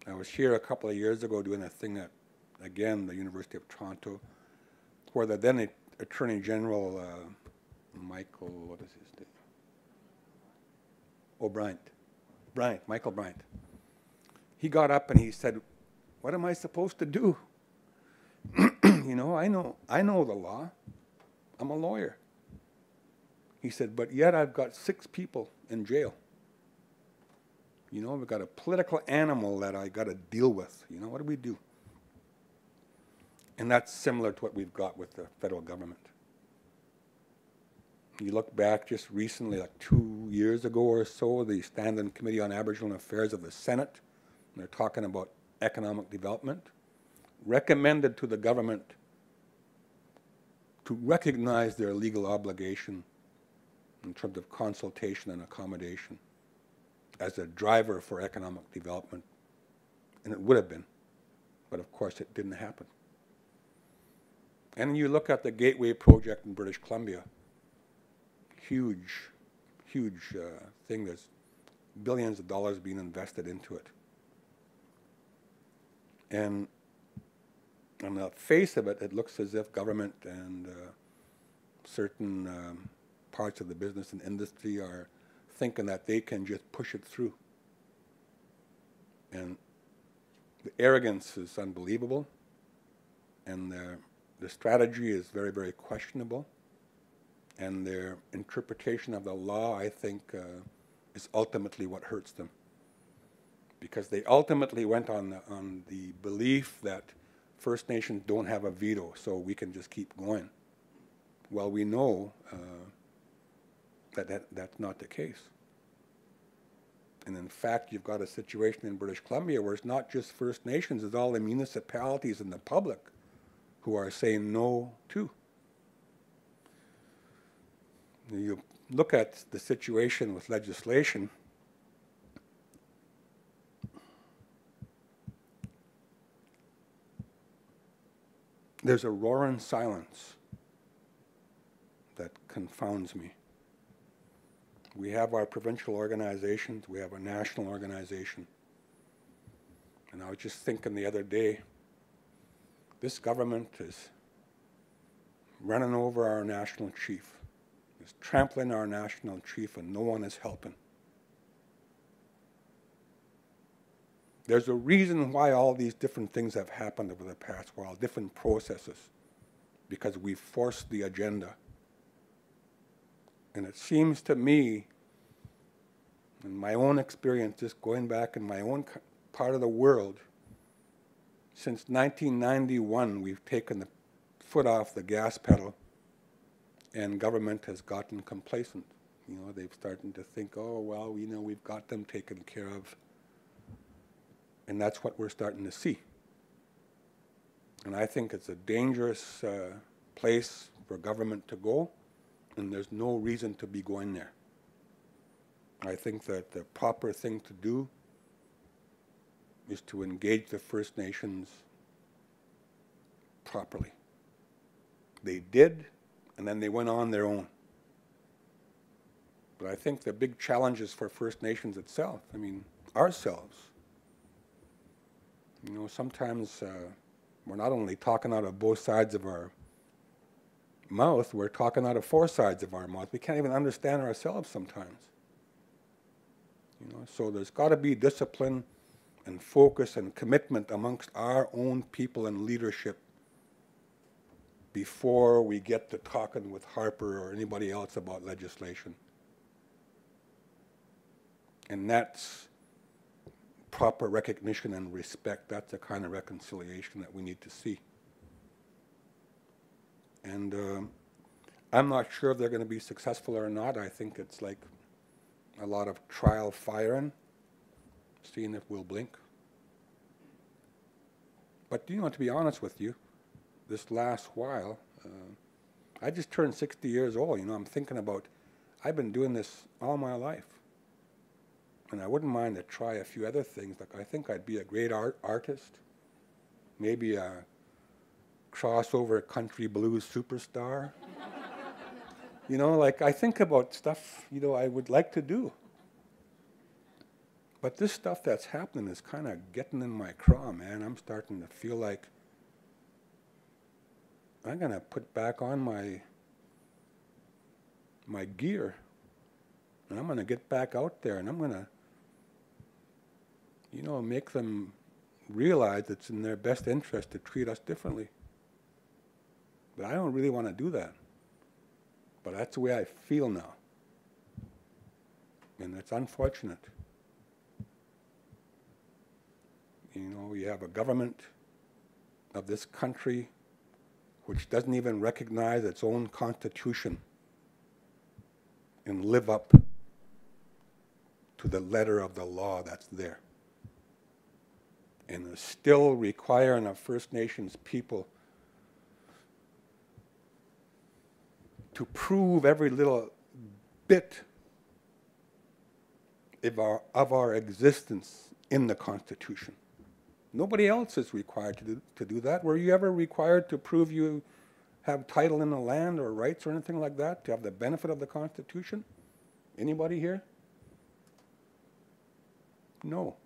I was here a couple of years ago doing a thing at, again, the University of Toronto, where the then Attorney General, Michael, what is his name? Oh, Michael Bryant. He got up and he said, "What am I supposed to do? I know the law. I'm a lawyer." He said, "But yet I've got 6 people in jail. We've got a political animal that I got to deal with. What do we do?" And that's similar to what we've got with the federal government. You look back just recently, like 2 years ago or so, the Standing Committee on Aboriginal Affairs of the Senate, and they're talking about economic development, recommended to the government to recognize their legal obligation in terms of consultation and accommodation as a driver for economic development. And it would have been, but of course it didn't happen. And you look at the Gateway Project in British Columbia, huge thing. There's billions of dollars being invested into it. And on the face of it, it looks as if government and certain parts of the business and industry are thinking that they can just push it through. And the arrogance is unbelievable, and the strategy is very, very questionable, and their interpretation of the law, I think, is ultimately what hurts them. Because they ultimately went on the belief that First Nations don't have a veto, so we can just keep going. Well, we know that's not the case. And in fact, you've got a situation in British Columbia where it's not just First Nations, it's all the municipalities and the public who are saying no too. You look at the situation with legislation, there's a roaring silence that confounds me. We have our provincial organizations, we have a national organization. And I was just thinking the other day, this government is running over our national chief, is trampling our national chief, and no one is helping. There's a reason why all these different things have happened over the past while, different processes, because we forced the agenda. And it seems to me, in my own experience, just going back in my own part of the world, since 1991, we've taken the foot off the gas pedal, and government has gotten complacent. You know, they've started to think, oh, well, you know, we've got them taken care of. And that's what we're starting to see. And I think it's a dangerous place for government to go, and there's no reason to be going there. I think that the proper thing to do is to engage the First Nations properly. They did, and then they went on their own. But I think the big challenges for First Nations itself, I mean, ourselves, you know, sometimes we're not only talking out of both sides of our mouth, we're talking out of four sides of our mouth. We can't even understand ourselves sometimes. You know, so there's got to be discipline and focus and commitment amongst our own people and leadership before we get to talking with Harper or anybody else about legislation. And that's proper recognition and respect. That's the kind of reconciliation that we need to see. And I'm not sure if they're going to be successful or not. I think it's like a lot of trial firing, seeing if we'll blink. But, you know, to be honest with you, this last while, I just turned 60 years old. You know, I'm thinking about, I've been doing this all my life. And I wouldn't mind to try a few other things. Like, I think I'd be a great artist, maybe a crossover country blues superstar. You know, like, I think about stuff, you know, I would like to do. But this stuff that's happening is kind of getting in my craw, man. I'm starting to feel like I'm going to put back on my gear. And I'm going to get back out there, and I'm going to, you know, make them realize it's in their best interest to treat us differently. But I don't really want to do that. But that's the way I feel now. And it's unfortunate. You know, we have a government of this country which doesn't even recognize its own constitution and live up to the letter of the law that's there. And is still requiring of First Nations people to prove every little bit of our existence in the Constitution. Nobody else is required to do that. Were you ever required to prove you have title in the land or rights or anything like that, to have the benefit of the Constitution? Anybody here? No.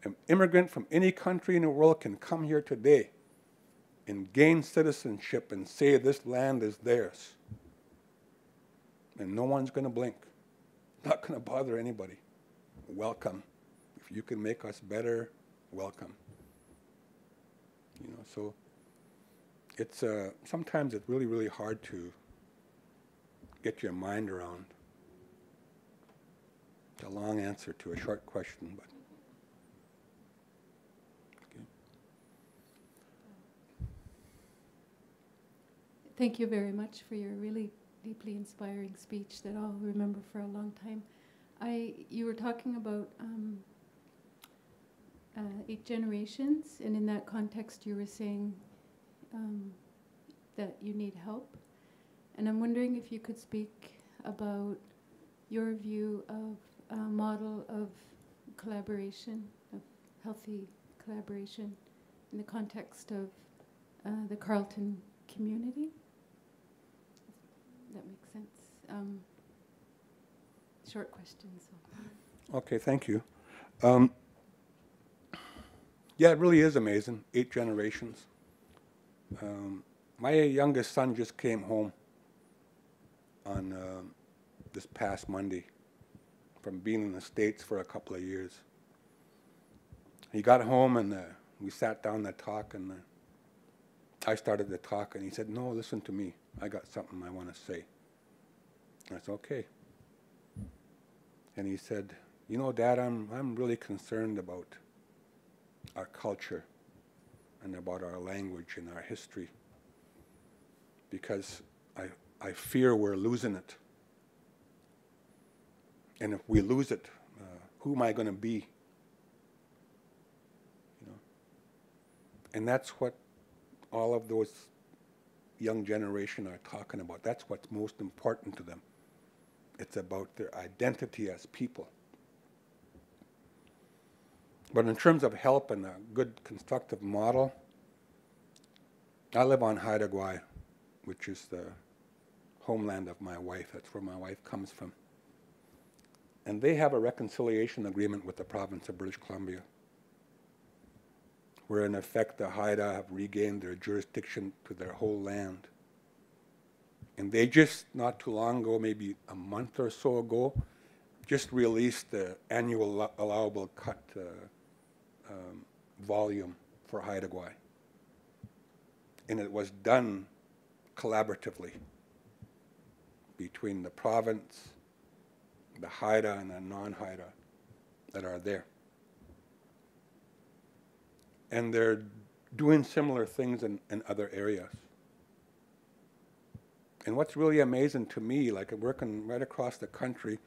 An immigrant from any country in the world can come here today and gain citizenship and say this land is theirs. And no one's going to blink. Not going to bother anybody. Welcome. If you can make us better, welcome. You know, so it's sometimes it's really, really hard to get your mind around. It's a long answer to a short question, but okay. Thank you very much for your really deeply inspiring speech that I'll remember for a long time. You were talking about 8 generations, and in that context you were saying that you need help. And I'm wondering if you could speak about your view of a model of collaboration, of healthy collaboration in the context of the Carleton community. If that makes sense. short questions. So. Okay, thank you. Yeah, it really is amazing. 8 generations. My youngest son just came home on this past Monday from being in the States for a couple of years. He got home and we sat down to talk, and I started to talk, and he said, "No, listen to me. I got something I want to say." I said, "Okay." And he said, "You know, Dad, I'm really concerned about our culture and about our language and our history, because I fear we're losing it. And if we lose it, who am I going to be?" You know? And that's what all of those young generation are talking about. That's what's most important to them. It's about their identity as people. But in terms of help and a good constructive model, I live on Haida Gwaii, which is the homeland of my wife. That's where my wife comes from. And they have a reconciliation agreement with the province of British Columbia, where in effect the Haida have regained their jurisdiction to their whole land. And they just, not too long ago, maybe a month or so ago, just released the annual allowable cut volume for Haida Gwaii. And it was done collaboratively between the province, the Haida and the non-Haida that are there. And they're doing similar things in other areas. And what's really amazing to me, like working right across the country,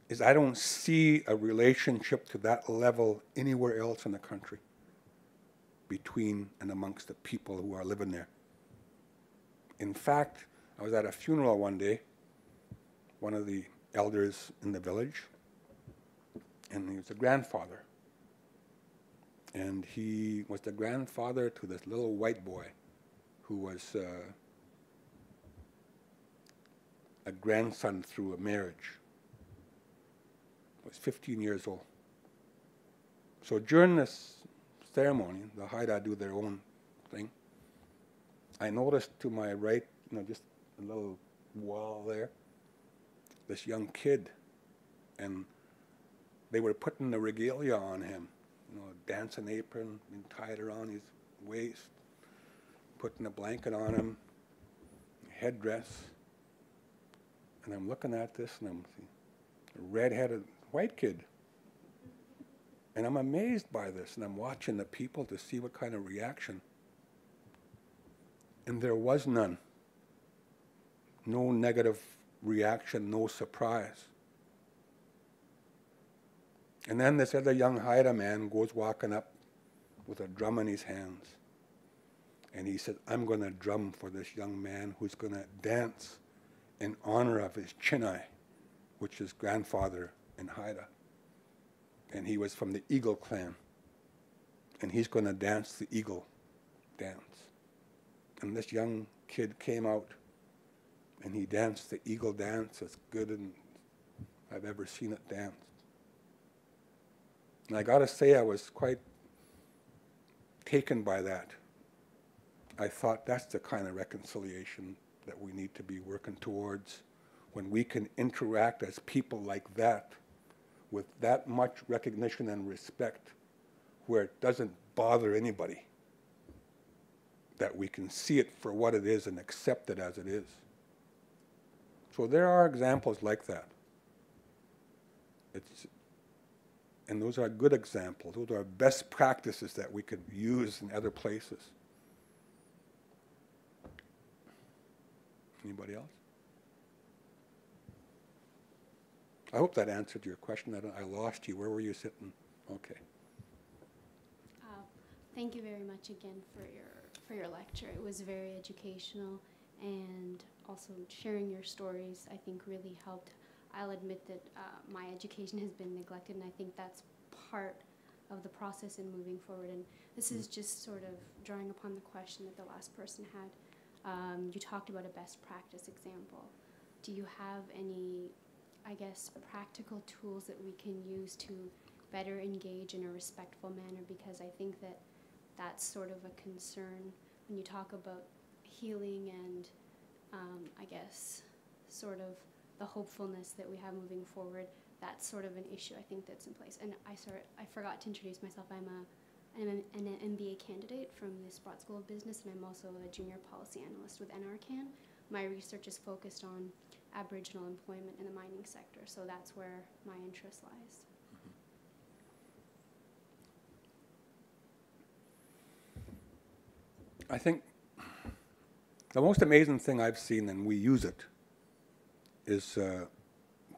is I don't see a relationship to that level anywhere else in the country between and amongst the people who are living there. In fact, I was at a funeral one day, one of the elders in the village, and he was a grandfather. And he was the grandfather to this little white boy who was a grandson through a marriage. He was 15 years old. So during this ceremony, the Haida do their own thing. I noticed to my right, just a little wall there, this young kid, and they were putting the regalia on him, dancing apron being tied around his waist, putting a blanket on him, headdress. And I'm looking at this, and I'm seeing a red-headed white kid. And I'm amazed by this, and I'm watching the people to see what kind of reaction. And there was none. No negative reaction, no surprise. And then this other young Haida man goes walking up with a drum in his hands. And he said, "I'm going to drum for this young man who's going to dance in honor of his Chinai, which is grandfather in Haida. And he was from the Eagle clan. And he's going to dance the Eagle dance." And this young kid came out, and he danced the Eagle dance as good as I've ever seen it danced. And I got to say, I was quite taken by that. I thought that's the kind of reconciliation that we need to be working towards, when we can interact as people like that, with that much recognition and respect, where it doesn't bother anybody, that we can see it for what it is and accept it as it is. So there are examples like that. And those are good examples. Those are best practices that we could use in other places. Anybody else? I hope that answered your question. I lost you. Where were you sitting? Okay. Thank you very much again for your lecture. It was very educational, and also sharing your stories, I think, really helped. I'll admit that my education has been neglected, and I think that's part of the process in moving forward. And this is just sort of drawing upon the question that the last person had. You talked about a best practice example. do you have any, I guess, practical tools that we can use to better engage in a respectful manner? Because I think that that's sort of a concern when you talk about healing and I guess sort of the hopefulness that we have moving forward. That's sort of an issue I think that's in place. And I forgot to introduce myself. I'm an MBA candidate from the Sprott School of Business, and I'm also a junior policy analyst with NRCan. My research is focused on Aboriginal employment in the mining sector, so that's where my interest lies. I think the most amazing thing I've seen, and we use it, is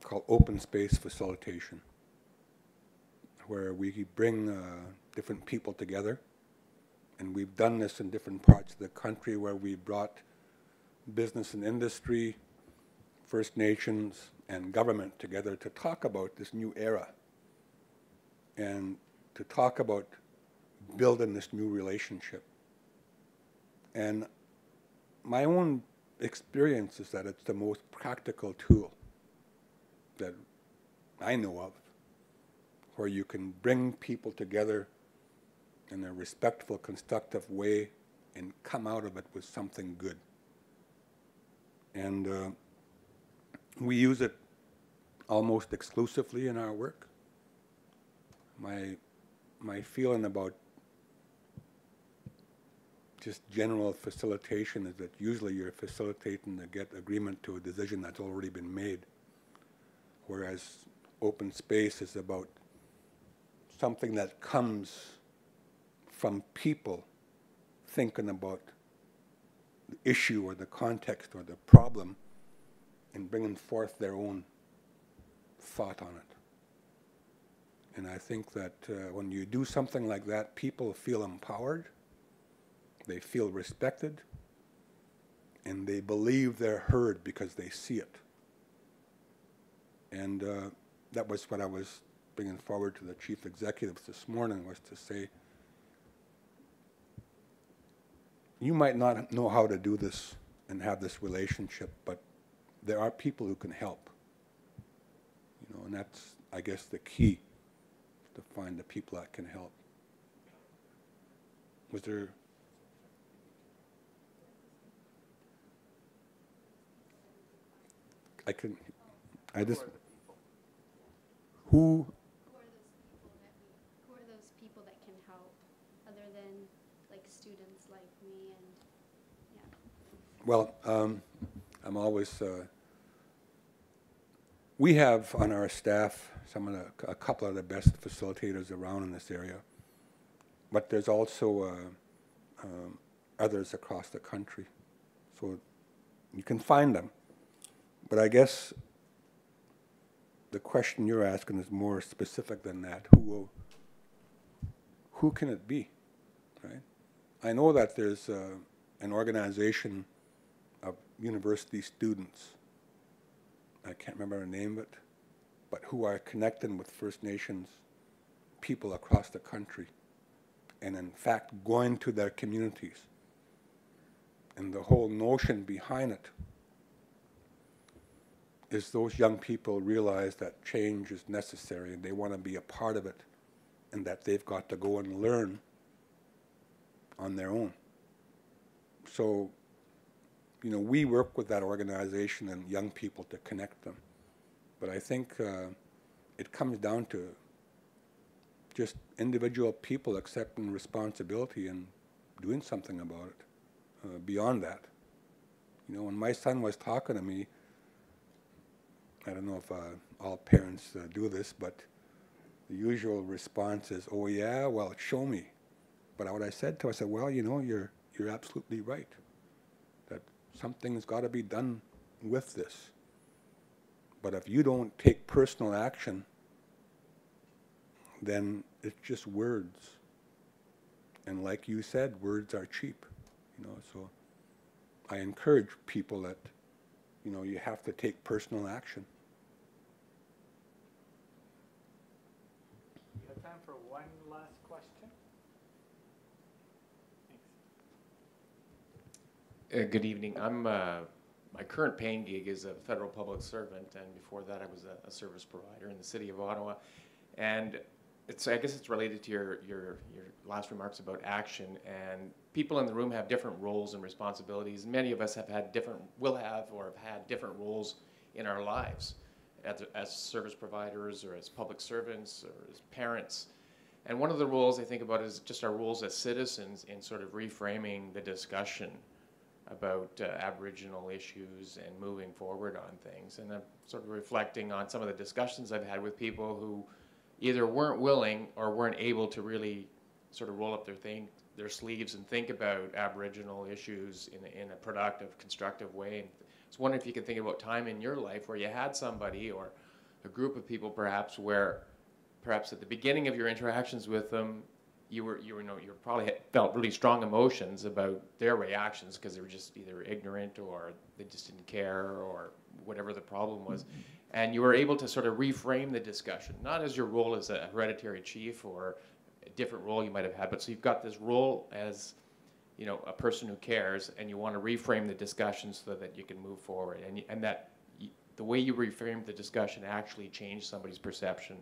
called open space facilitation, where we bring different people together. And we've done this in different parts of the country where we brought business and industry, First Nations, and government together to talk about this new era and to talk about building this new relationship. And my own experience is that it's the most practical tool that I know of, where you can bring people together in a respectful, constructive way and come out of it with something good. And we use it almost exclusively in our work. My feeling about just general facilitation is that usually you're facilitating to get agreement to a decision that's already been made, whereas open space is about something that comes from people thinking about the issue or the context or the problem and bringing forth their own thought on it. And I think that when you do something like that, people feel empowered, they feel respected, and they believe they're heard because they see it. And that was what I was bringing forward to the chief executives this morning, was to say, you might not know how to do this and have this relationship, but there are people who can help. You know, and that's, I guess, the key, to find the people that can help. Was there? Who? Who are those people that can help, other than like students like me and yeah? Well, I'm always. We have on our staff a couple of the best facilitators around in this area, but there's also others across the country, so you can find them. But I guess the question you're asking is more specific than that. Who can it be, right? I know that there's an organization of university students, I can't remember the name of it, but who are connecting with First Nations people across the country, and in fact going to their communities. And the whole notion behind it is those young people realize that change is necessary and they want to be a part of it, and that they've got to go and learn on their own. So, you know, we work with that organization and young people to connect them. But I think it comes down to just individual people accepting responsibility and doing something about it. Beyond that, you know, when my son was talking to me, I don't know if all parents do this, but the usual response is, "Oh yeah, well, show me." But what I said to him, I said, "Well, you know, you're absolutely right. That something's got to be done with this. But if you don't take personal action, then it's just words. And like you said, words are cheap, you know. So I encourage people that, you know, you have to take personal action." We have time for one last question. Thanks. Good evening. I'm my current paying gig is a federal public servant, and before that I was a service provider in the city of Ottawa. And I guess it's related to your last remarks about action, and people in the room have different roles and responsibilities. Many of us will have had different roles in our lives as service providers or as public servants or as parents. And one of the roles I think about is just our roles as citizens in sort of reframing the discussion about Aboriginal issues and moving forward on things. And I'm sort of reflecting on some of the discussions I've had with people who either weren't willing or weren't able to really sort of roll up their sleeves and think about Aboriginal issues in a productive, constructive way. And I was wondering if you could think about time in your life where you had somebody or a group of people perhaps where perhaps at the beginning of your interactions with them, you probably felt really strong emotions about their reactions because they were just either ignorant or they just didn't care or whatever the problem was. And you were able to sort of reframe the discussion, not as your role as a hereditary chief or a different role you might have had, but so you've got this role as, you know, a person who cares, and you want to reframe the discussion so that you can move forward. And the way you reframed the discussion actually changed somebody's perception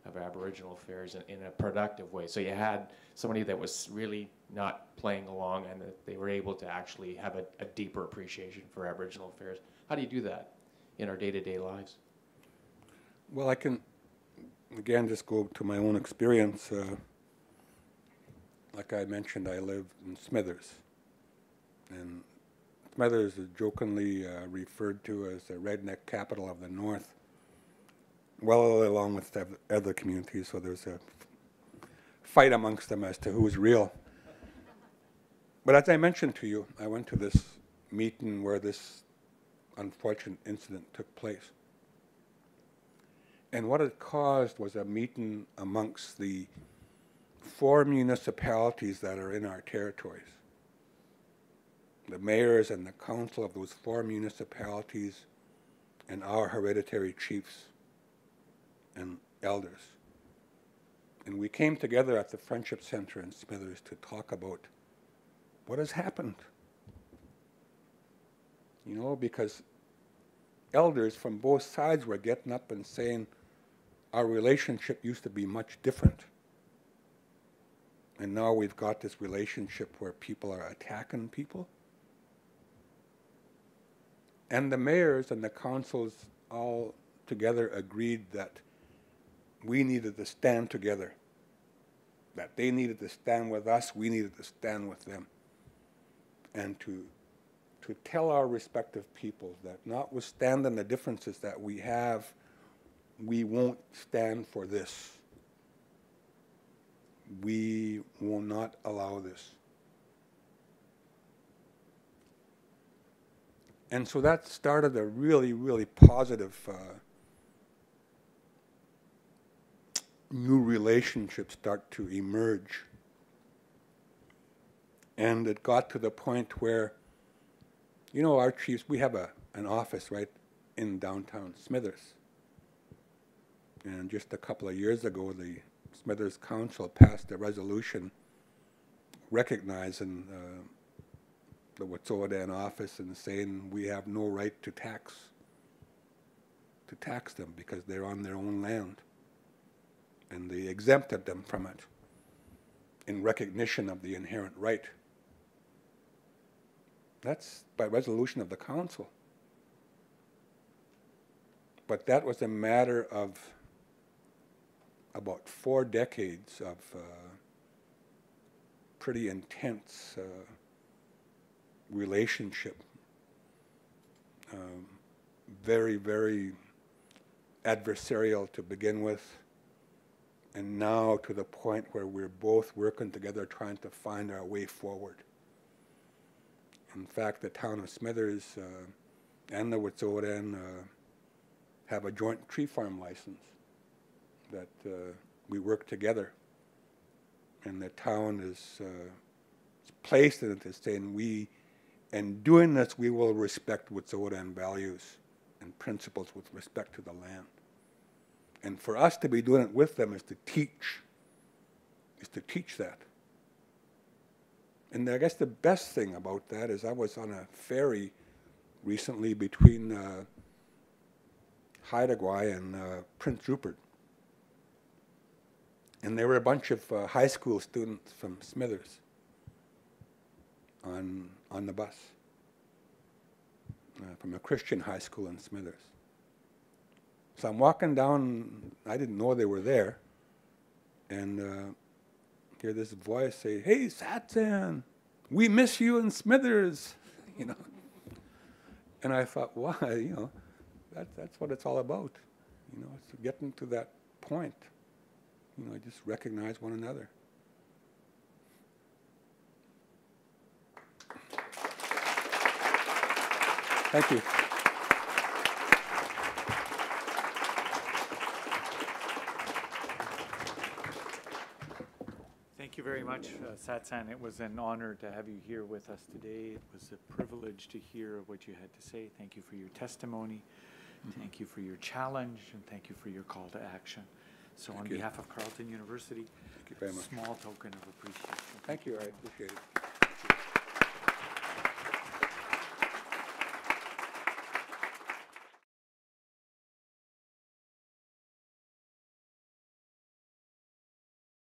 of Aboriginal affairs in a productive way. So you had somebody that was really not playing along and that they were able to actually have a deeper appreciation for Aboriginal affairs. How do you do that in our day-to-day lives? Well, I can, again, just go to my own experience. Like I mentioned, I live in Smithers. And Smithers is jokingly referred to as the redneck capital of the North, well along with other communities, so there's a fight amongst them as to who's real. But as I mentioned to you, I went to this meeting where this unfortunate incident took place. And what it caused was a meeting amongst the 4 municipalities that are in our territories. The mayors and the council of those 4 municipalities and our hereditary chiefs and elders. And we came together at the Friendship Center in Smithers to talk about what has happened. You know, because elders from both sides were getting up and saying, our relationship used to be much different. And now we've got this relationship where people are attacking people. And the mayors and the councils all together agreed that we needed to stand together. That they needed to stand with us, we needed to stand with them. And to tell our respective peoples that notwithstanding the differences that we have, we won't stand for this. We will not allow this. And so that started a really, really positive new relationship start to emerge. And it got to the point where, you know, our chiefs, we have an office right in downtown Smithers. And just a couple of years ago, the Smithers Council passed a resolution recognizing the Wetísuwetíen office and saying we have no right to tax them because they're on their own land. And they exempted them from it in recognition of the inherent right. That's by resolution of the council. But that was a matter of about 4 decades of pretty intense relationship. Very, very adversarial to begin with. And now to the point where we're both working together trying to find our way forward. In fact, the town of Smithers and the Wetísuwetíen have a joint tree farm license that we work together. And the town is placed in it as saying in doing this, we will respect Wetísuwetíen values and principles with respect to the land. And for us to be doing it with them is to teach that. And I guess the best thing about that is I was on a ferry recently between Haida Gwaii and Prince Rupert. And there were a bunch of high school students from Smithers on the bus, from a Christian high school in Smithers. So I'm walking down, I didn't know they were there, and hear this voice say, "Hey, Satsan, we miss you in Smithers," you know. And I thought, why, you know, that's what it's all about, you know, it's getting to that point, you know, just recognize one another. Thank you. Thank you very much, Satsan. It was an honor to have you here with us today. It was a privilege to hear what you had to say. Thank you for your testimony. Thank you for your challenge, and thank you for your call to action. So on behalf of Carleton University, thank you very much. Small token of appreciation. Thank you, I appreciate it.